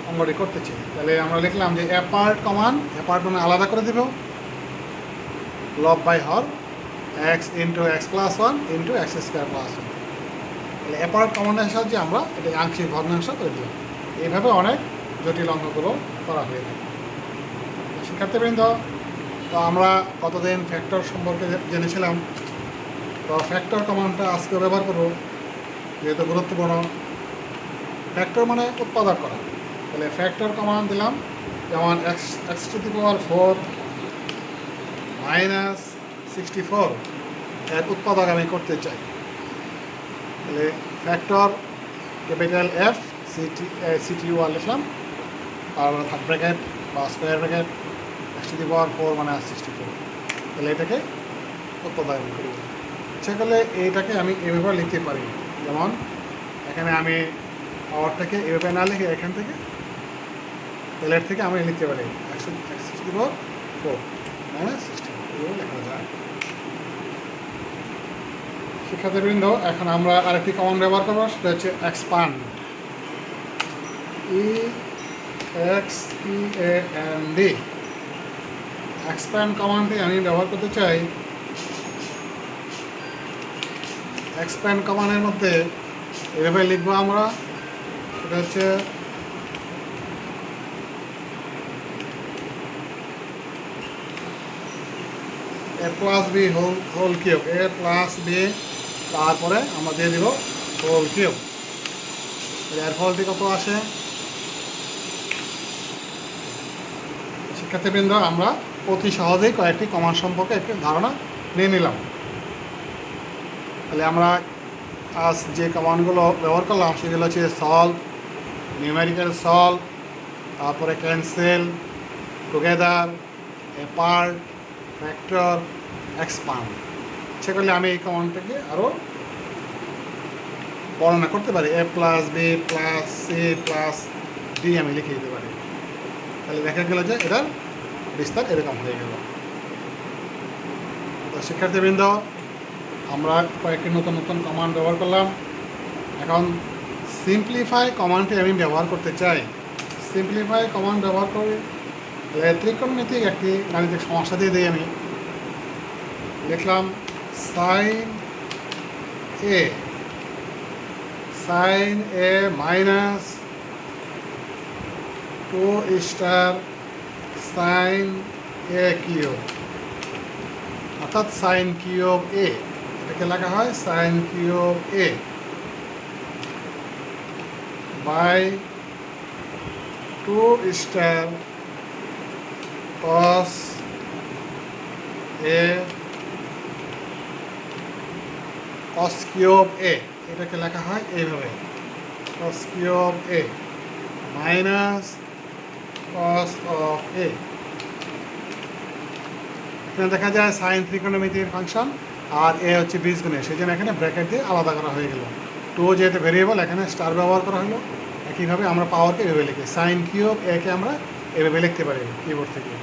অঙ্কটি করতে চাই। তাহলে আমরা লিখলাম যে অ্যাপার্ট কমান্ড, অ্যাপার্ট মানে আলাদা করে দেব, লব বাই হর x into x + 1 into x² + 1। তাহলে অ্যাপার্ট কমান্ডের সাহায্যে আমরা এটা আংশিক ভগ্নাংশ করে দিলাম। এইভাবে অনেক জটিল অঙ্কগুলো করা হয়ে থাকে। শিক্ষার্থীবৃন্দ, তো আমরা কতদিন ফ্যাক্টর সম্পর্কে জেনেছিলাম। তো ফ্যাক্টর কমান্ডটা আজকে ব্যবহার করব, যেহেতু গুরুত্বপূর্ণ। ফ্যাক্টর মানে উৎপাদক করা। তাহলে ফ্যাক্টর কমান্ড দিলাম, যেমন x⁴ - 64 এর উৎপাদক আমি করতে চাই। তাহলে ফ্যাক্টর ক্যাপিটাল F CTUR লিখলাম, তারপরে থার্ড ব্র্যাকেট বা স্কোয়ার ব্র্যাকেট x⁴ মানে 64। তাহলে এটাকে উৎপাদক আমি করি। ইচ্ছা করলে এইটাকে আমি এভাবে লিখতে পারি, যেমন এখানে আমি পাওয়ারটাকে এভাবে না লিখে এখান থেকে এলের থেকে আমি লিখতে পারি x⁴ - 64 এভাবে লেখা যায়। শিক্ষার্থীবৃন্দ, এখন আমরা আরেকটি কমান্ড ব্যবহার করবো, সেটা হচ্ছে এক্সপান্ড, expand এক্সপ্যান্ড কমান্ডটি আমি ব্যবহার করতে চাই। এক্সপ্যান্ড কমান্ডের মধ্যে এভাবে লিখবো আমরা, সেটা হচ্ছে a plus b whole cube, a plus b, তারপরে আমরা দিয়ে দিব হোল কিউব। এর ফলটি কত আসে? শিক্ষার্থীবৃন্দ, আমরা অতি সহজেই কয়েকটি কমান্ড সম্পর্কে একটি ধারণা নিয়ে নিলাম। তাহলে আমরা আজ যে কমান্ডগুলো ব্যবহার করলাম সেগুলো হচ্ছে সলভ, নিউমেরিক্যাল সলভ, তারপরে cancel, together, apart, factor, expand. সেগুলি আমি এই কমান্ডটাকে আরও বর্ণনা করতে পারি। A plus B plus C plus D আমি লিখে দিতে পারি। তাহলে দেখা গেল যে এটার বিস্তার এরকম হয়ে গেল। তো শিক্ষার্থীবৃন্দ, আমরা কয়েকটি নতুন নতুন কমান্ড ব্যবহার করলাম। এখন সিম্পলিফাই কমান্ডটি আমি ব্যবহার করতে চাই। সিম্পলিফাই কমান্ড ব্যবহার করি ত্রিকোণমিতিক একটি গাণিতিক সমস্যা দিয়ে দিই। আমি লিখলাম sine A minus 2 star sine A cube, অর্থাৎ সাইন কিউব এ, এটাকে লেখা হয় sine cube A by 2 star cos A cos cube A, এটাকে লেখা হয় এইভাবে cos cube A minus cos of A. এখানে দেখা যায় সাইন ত্রিকোণমিতির ফাংশন আর এ হচ্ছে বীজগণিত, সেই জন্য এখানে ব্র্যাকেট দিয়ে আলাদা করা হয়ে গেল। টু যেহেতু ভেরিয়েবল, এখানে স্টার ব্যবহার করা হলো। একইভাবে আমরা পাওয়ারকে এভাবে লিখি, সাইন কিউব একে আমরা এভাবে লিখতে পারি কিবোর্ড থেকে।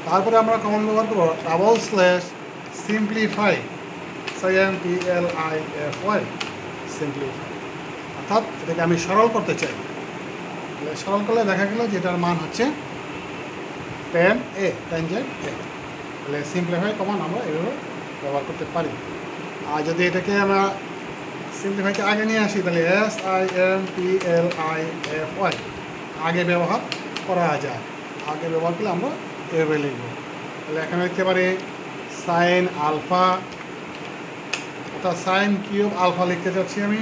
তারপরে আমরা কমান্ড ব্যবহার করবো double slash simplify, SIMPLIFY, simplify, অর্থাৎ এটাকে আমি সরল করতে চাই। সরল করলে দেখা গেল যে এটার মান হচ্ছে tan a, ট্যানজেন্ট a। তাহলে সিম্পলিফাই কমান্ড আমরা এভাবে ব্যবহার করতে পারি। আর যদি এটাকে আমরা সিম্পলিফাইকে আগে নিয়ে আসি, তাহলে SIMPLIFY আগে ব্যবহার করা যায়। আগে ব্যবহার করলে আমরা এভাবে লিখব। তাহলে এখানে লিখতে পারি সাইন আলফা, অর্থাৎ সাইন কিউব আলফা লিখতে চাচ্ছি আমি।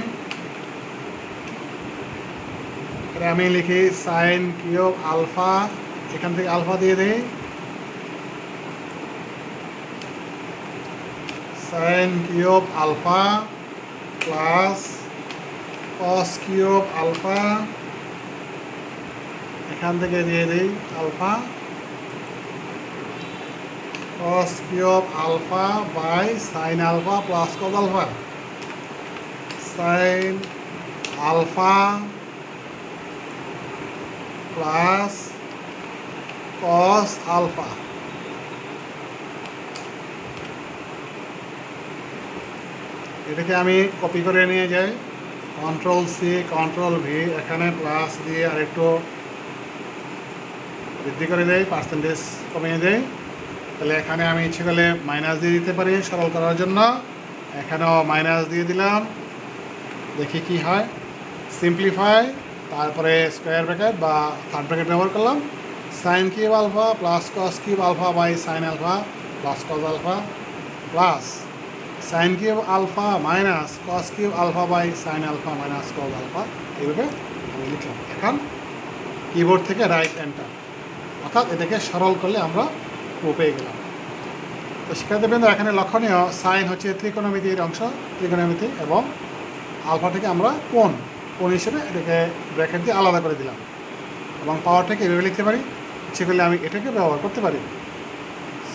আমি লিখি সাইন কিউব আলফা, এখান থেকে আলফা দিয়ে দিই, sine cube alpha plus cos cube alpha, এখান থেকে দিয়ে দিই alpha, cos cube alpha by sine alpha plus cos alpha, sine alpha plus cos alpha. এটাকে আমি কপি করে নিয়ে যাই, কন্ট্রোল সি কন্ট্রোল ভি, এখানে প্লাস দিয়ে আর একটু বৃদ্ধি করে দেয়, পার্সেন্টেজ কমিয়ে দেয়। তাহলে এখানে আমি ইচ্ছে করলে মাইনাস দিয়ে দিতে পারি সরল করার জন্য, এখানেও মাইনাস দিয়ে দিলাম। দেখি কি হয়। সিম্পলিফাই, তারপরে স্কোয়ার ব্র্যাকেট বা থার্ড ব্র্যাকেট ব্যবহার করলাম, sine cube alpha plus cos cube alpha by sine alpha plus cos alpha plus sine cube alpha minus cos cube alpha by sine alpha minus cos alpha, এইভাবে আমি লিখলাম। এখন keyboard থেকে right enter, অর্থাৎ এটাকে সরল করলে আমরা পেয়ে গেলাম। তো শিক্ষার্থীবৃন্দ, এখানে লক্ষণীয় সাইন হচ্ছে ত্রিকোণমিতির অংশ, ত্রিকোণমিতি, এবং আলফাটাকে আমরা কোণ হিসেবে এটাকে ব্র্যাকেট দিয়ে আলাদা করে দিলাম। এবং পাওয়ারটাকে এভাবে লিখতে পারি, ইচ্ছে করলে আমি এটাকে ব্যবহার করতে পারি,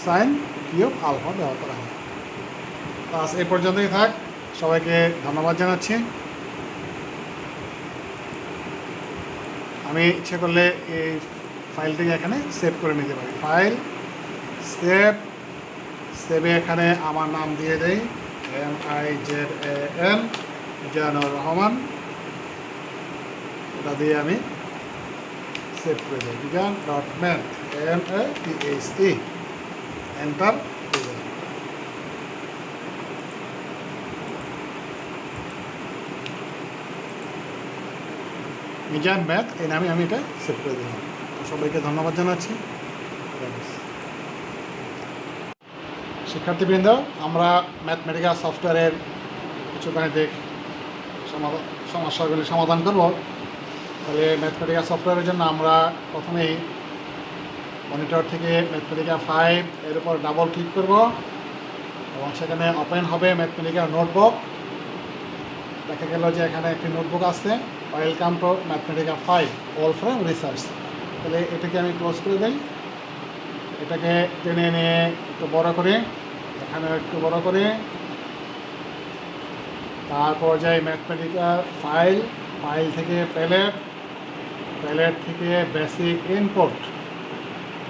সাইন কিউব আলফা ব্যবহার করা হয়। আজ এই পর্যন্তই থাক, সবাইকে ধন্যবাদ জানাচ্ছি। আমি ইচ্ছে করলে এই ফাইলটিকে এখানে সেভ করে নিতে পারি, ফাইল সেভে এখানে আমার নাম দিয়ে দেই, MIZAN জানুর রহমান, এটা দিয়ে আমি সেভ করে দেয় mijan.math MATHE এন্টার করে দেয়। মিজান ম্যাথ এই নামে আমি এটা সেভ করে দিলাম। সবাইকে ধন্যবাদ জানাচ্ছি। শিক্ষার্থীবৃন্দ, আমরা ম্যাথমেটিক্যাল সফটওয়্যারের কিছু গাণিতিক সমস্যাগুলি সমাধান করব। তাহলে ম্যাথমেটিক্যাল সফটওয়্যারের জন্য আমরা প্রথমেই মনিটর থেকে ম্যাথমেটিক্যাল 5 এর উপর ডাবল ক্লিক করব এবং সেখানে ওপেন হবে ম্যাথমেটিক্যাল নোটবুক। দেখা গেল যে এখানে একটি নোটবুক আছে, welcome to mathematical 5 all from research. তাহলে এটাকে আমি ক্লোজ করে দিই। এটাকে টেনে নিয়ে একটু বড় করে, এখানে একটু বড় করে, তারপর যাই ম্যাথমেটিক্যাল ফাইল থেকে প্যালেট থেকে বেসিক ইনপুট,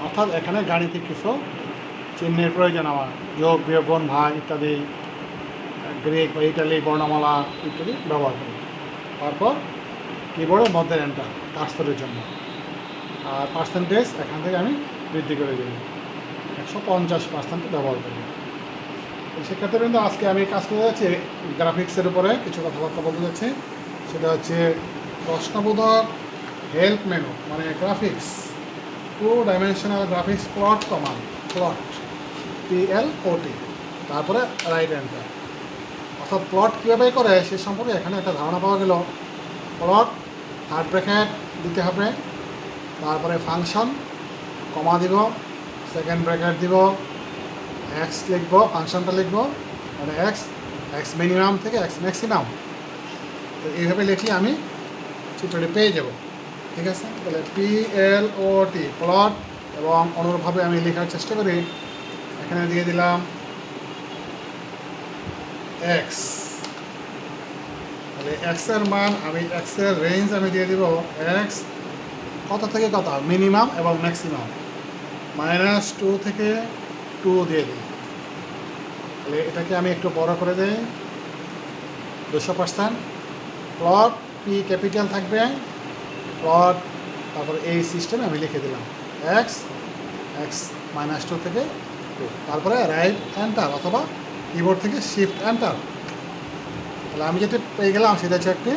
অর্থাৎ এখানে গাণিতিক কিছু চিহ্নের প্রয়োজন আমার, যোগ বিয়োগ গুণ ভাগ ইত্যাদি, গ্রিক বা ইটালি বর্ণমালা ইত্যাদি ব্যবহার করি। তারপর কিবোর্ডের মধ্যে এন্টার কাজের জন্য, আর পার্সেন্টেজ এখান থেকে আমি বৃদ্ধি করে দিই, 150% ব্যবহার করি। শিক্ষার্থীবৃন্দ, আজকে আমি কাজ করে যাচ্ছি গ্রাফিক্সের উপরে কিছু কথাবার্তা বলতে যাচ্ছি। সেটা হচ্ছে প্রশ্নবোধক হেল্প মেনু, মানে graphics, 2 dimensional graphics plot command, plot PLOT, তারপরে রাইট এন্টার। অর্থাৎ প্লট কীভাবে করে সে সম্পর্কে এখানে একটা ধারণা পাওয়া গেল। প্লট থার্ড ব্র্যাকেট দিতে হবে, তারপরে ফাংশন কমা দিব, সেকেন্ড ব্র্যাকেট দিব, এক্স লিখব, ফাংশনটা লিখব, মানে এক্স মিনিমাম থেকে এক্স ম্যাক্সিমাম। তো এইভাবে লিখলে আমি চিত্রটি পেয়ে যাব। ঠিক আছে, তাহলে PLOT প্লট, এবং অনুরূপভাবে আমি লেখার চেষ্টা করি। এখানে দিয়ে দিলাম এক্স, তাহলে এক্সের মান আমি, এক্সের রেঞ্জ আমি দিয়ে দিব এক্স কত থেকে কত, মিনিমাম এবং ম্যাক্সিমাম, -2 থেকে 2 দিয়ে দিই। তাহলে এটাকে আমি একটু বড় করে দিই, 200%। প্লট P ক্যাপিটাল থাকবে, প্লট, তারপর এই সিস্টেমে আমি লিখে দিলাম এক্স -2 থেকে 2, তারপরে রাইট এন্টার অথবা কিবোর্ড থেকে শিফট এন্টার। তাহলে আমি যেটা পেয়ে গেলাম সেটা হচ্ছে একটি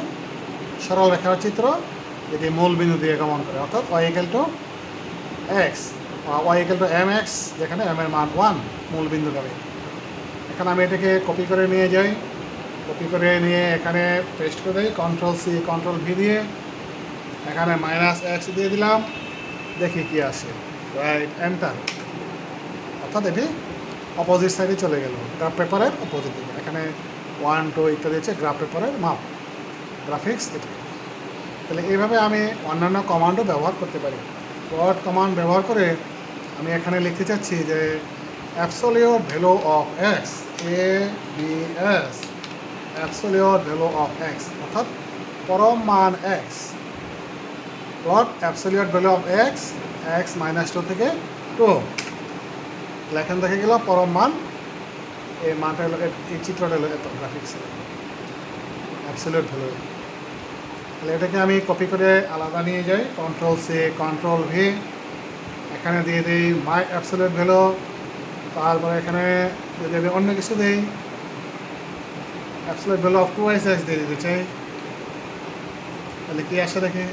সরল রেখার চিত্র, যেটি মূল বিন্দু দিয়ে গমন করে, অর্থাৎ y = x, y = mx, যেখানে m এর মান 1 মূল বিন্দু যাবে। এখানে আমি এটাকে কপি করে নিয়ে যাই, কপি করে নিয়ে এখানে পেস্ট করে দিই, Ctrl+C Ctrl+V দিয়ে এখানে -x দিয়ে দিলাম, দেখি কি আসে, রাইট এন্টার। অর্থাৎ এটি অপোজিট সাইডে চলে গেল, গ্রাফ পেপারের অপোজিট দিকে। এখানে 1 2 ইত্যাদি হচ্ছে গ্রাফ পেপারের মাপ, গ্রাফিক্স এটি। তাহলে এইভাবে আমি অন্যান্য কমান্ডও ব্যবহার করতে পারি। প্লট কমান্ড ব্যবহার করে আমি এখানে লিখতে চাচ্ছি যে absolute value of x, ABS, absolute value of x, অর্থাৎ পরম মান x. Plot absolute value of x, x -2 থেকে 2। এখানে দেখে গেল পরম মান, এই মানটা হলো, এই চিত্রটা হলো এত, গ্রাফিক্সের অ্যাবসোলিউট ভ্যালু। তাহলে এটাকে আমি কপি করে আলাদা নিয়ে যাই, Ctrl+C Ctrl+V, এখানে দিয়ে দিই মাই অ্যাবসোলিউট ভ্যালু। তারপরে এখানে যদি আমি অন্য কিছু দিই, অ্যাবসোলিউট ভ্যালু অফ 2x দিয়ে দিতে চাই, তাহলে কি আসে দেখি।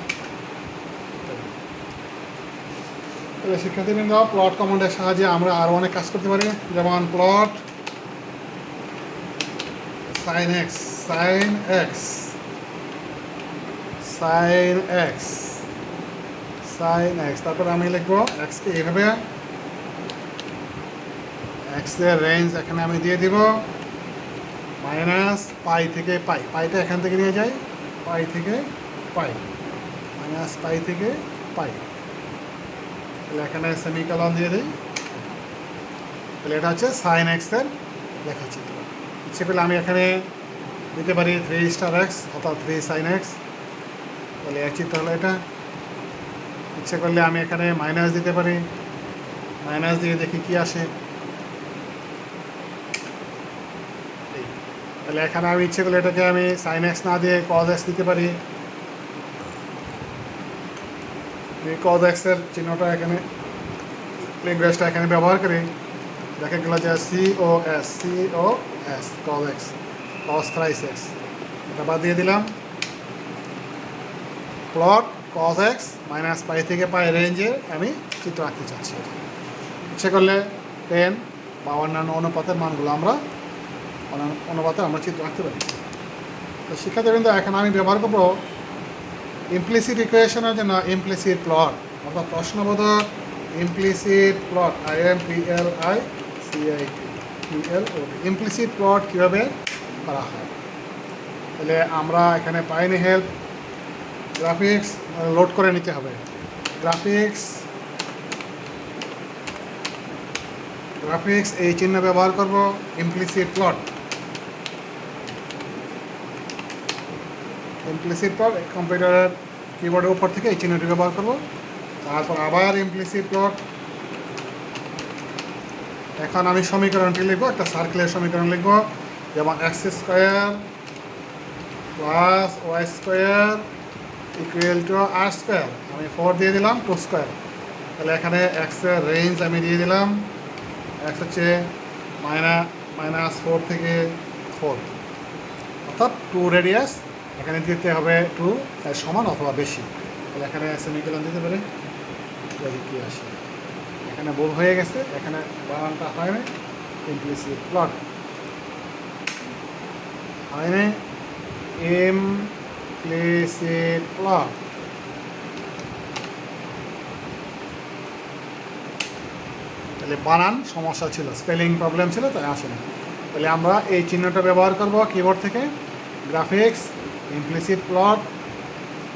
তাহলে শিক্ষার্থীবৃন্দ, প্লট কমান্ডের সাহায্যে আমরা আরও অনেক কাজ করতে পারি, যেমন প্লট sin x, তারপরে আমি লিখবো এক্সকে এইভাবে, এক্সের রেঞ্জ এখানে আমি দিয়ে দিব -π থেকে π, পাইটা এখান থেকে নিয়ে যাই, π থেকে π, -π থেকে π। তাহলে এখানে সেমিকলন দিয়ে দিই। তাহলে এটা হচ্ছে sin x এর লেখাচিত্র। ইচ্ছে পেলে আমি এখানে দিতে পারি 3*x, অর্থাৎ 3 sin x। তাহলে এক চিত্র হলো এটা। ইচ্ছে করলে আমি এখানে মাইনাস দিতে পারি, মাইনাস দিয়ে দেখি কি আসে। তাহলে এখানে আমি ইচ্ছে করলে এটাকে আমি sin x না দিয়ে cos x দিতে পারি, কজ এক্সের চিহ্নটা এখানে ল্যাঙ্গুয়েজটা এখানে ব্যবহার করি, দেখা গেল যে COS cos x cos thrice x, এটা বাদ দিয়ে দিলাম। Plot cos x minus pi থেকে পাই রেঞ্জে আমি চিত্র আঁকতে চাচ্ছি। ইচ্ছে করলে 10 বা অন্যান্য অনুপাতের মানগুলো আমরা চিত্র আঁকতে পারি। তো শিক্ষার্থীবৃন্দ, এখন আমি ব্যবহার করবো ইমপ্লিসিট ইকুয়েশনের জন্য ইমপ্লিসিট প্লট, অর্থাৎ প্রশ্নবোধক ইমপ্লিসিট প্লট ইমপ্লিসিট প্লট কীভাবে করা হয়। তাহলে আমরা এখানে পাইনি হেল্প গ্রাফিক্স লোড করে নিতে হবে। গ্রাফিক্স এই চিহ্ন ব্যবহার করব ইমপ্লিসিট প্লট। কম্পিউটারের কিবোর্ডের উপর থেকে এই চিহ্নটি ব্যবহার করব। তারপর আবার ইমপ্লিসিট প্লট। এখন আমি সমীকরণটি লিখব, একটা সার্কেলের সমীকরণ লিখব, যেমন x² plus y² equal to r²। আমি 4 দিয়ে দিলাম, 2²। তাহলে এখানে এক্সের রেঞ্জ আমি দিয়ে দিলাম, এক্স হচ্ছে -4 থেকে 4, অর্থাৎ 2 রেডিয়াস এখানে দিতে হবে 2 এর সমান অথবা বেশি। তাহলে এখানে সেমিকোলন দিতে পারি, দেখি কী আসে। এখানে ভুল হয়ে গেছে, এখানে বানানটা হয় না, ইমপ্লিসিট প্লট হয় না, ইমপ্লিসিট প্লট। তাহলে বানান সমস্যা ছিল, স্পেলিং প্রবলেম ছিল, তাই আসে না। তাহলে আমরা এই চিহ্নটা ব্যবহার করব কিবোর্ড থেকে, গ্রাফিক্স ইমপ্লিসিট প্লট,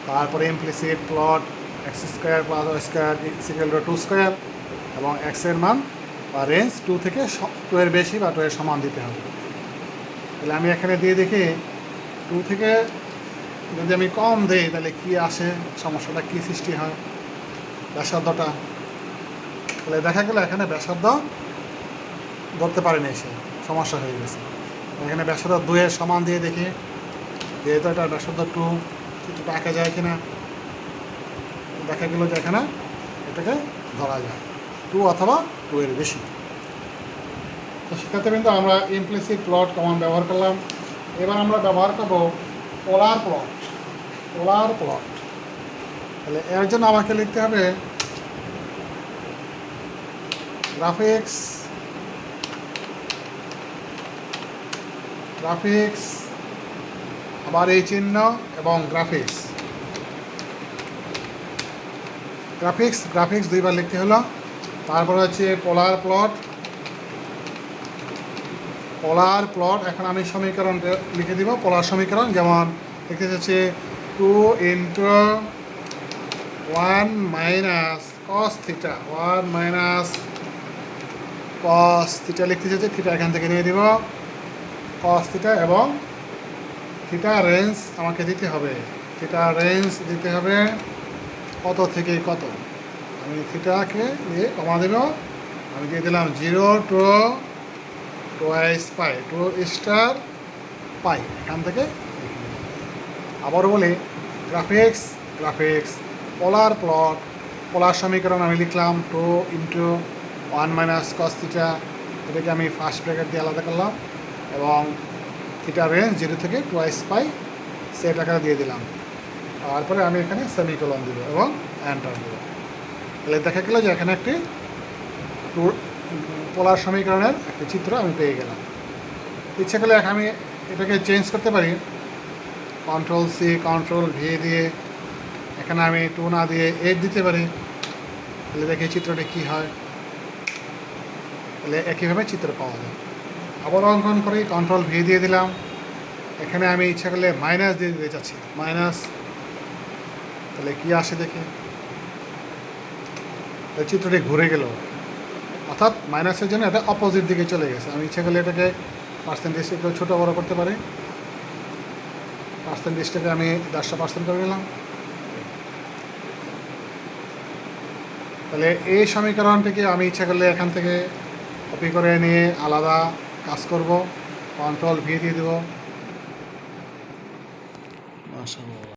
তারপরে implicit plot x² plus y² equal to 2², এবং এক্সের মান বা রেঞ্জ 2 থেকে 2 এর বেশি বা 2 এর সমান দিতে হবে। তাহলে আমি এখানে দিয়ে দেখি 2 থেকে যদি আমি কম দিই তাহলে কী আসে, সমস্যাটা কী সৃষ্টি হয়, ব্যাসার্ধটা। তাহলে দেখা গেল এখানে ব্যাসার্ধ ধরতে পারেনি, এসে সমস্যা হয়ে গেছে। এখানে ব্যাসার্ধ 2 এর সমান দিয়ে দেখি, যেহেতু এটার ব্যাসার্ধ 2, চিত্রটা আঁকা যায় কিনা। দেখা গেল যে এখানে এটাকে ধরা যায় 2 অথবা 2 এর বেশি। তো শিক্ষার্থীবৃন্দ, আমরা ইমপ্লিসিট প্লট কমান্ড ব্যবহার করলাম। এবার আমরা ব্যবহার করব পোলার প্লট। তাহলে এর জন্য আমাকে লিখতে হবে গ্রাফিক্স আবার এই চিহ্ন এবং গ্রাফিক্স দুইবার লিখতে হলো। তারপরে হচ্ছে পোলার প্লট। এখন আমি সমীকরণ লিখে দিব, পোলার সমীকরণ, যেমন লিখতে যাচ্ছে 2 × 1 - cos θ, 1 - cos θ লিখতে চাচ্ছি, থিটা এখান থেকে নিয়ে দিব, cos θ, এবং থিটা রেঞ্জ আমাকে দিতে হবে, কত থেকে কত। আমি থিটাকে দিয়ে কমা দেব, আমি দিয়ে দিলাম 0 to 2 পাই, 2 পাই, এখান থেকে। আবার বলি গ্রাফিক্স পোলার সমীকরণ আমি লিখলাম 2 × 1 - cos θ, এটাকে আমি ফার্স্ট ব্র্যাকেট দিয়ে আলাদা করলাম, এবং থিটা রেঞ্জ 0 থেকে 2 পাই সেট আকারে দিয়ে দিলাম। তারপরে আমি এখানে সেমিকোলন দেব এবং এন্টার দেব। তাহলে দেখা গেল যে এখানে একটি পোলার সমীকরণের একটি চিত্র আমি পেয়ে গেলাম। ইচ্ছে করলে আমি এটাকে চেঞ্জ করতে পারি, Ctrl+C Ctrl+V দিয়ে এখানে আমি 2 না দিয়ে 8 দিতে পারি। তাহলে দেখি চিত্রটি কী হয়। তাহলে একইভাবে চিত্র পাওয়া যায়। আবার অঙ্কন করি, Ctrl+V দিয়ে দিলাম, এখানে আমি ইচ্ছা করলে মাইনাস দিয়ে দিতে চাচ্ছি, মাইনাস। তাহলে কী আসে দেখি, তাই চিত্রটি ঘুরে গেল, অর্থাৎ মাইনাসের জন্য এটা অপোজিট দিকে চলে গেছে। আমি ইচ্ছা করলে এটাকে পার্সেন্টেজ একটু ছোটো বড়ো করতে পারি, পার্সেন্টেজটাকে আমি 10% করে নিলাম। তাহলে এই সমীকরণটিকে আমি ইচ্ছা করলে এখান থেকে কপি করে নিয়ে আলাদা কাজ করব, Ctrl+V দিয়ে দেবো।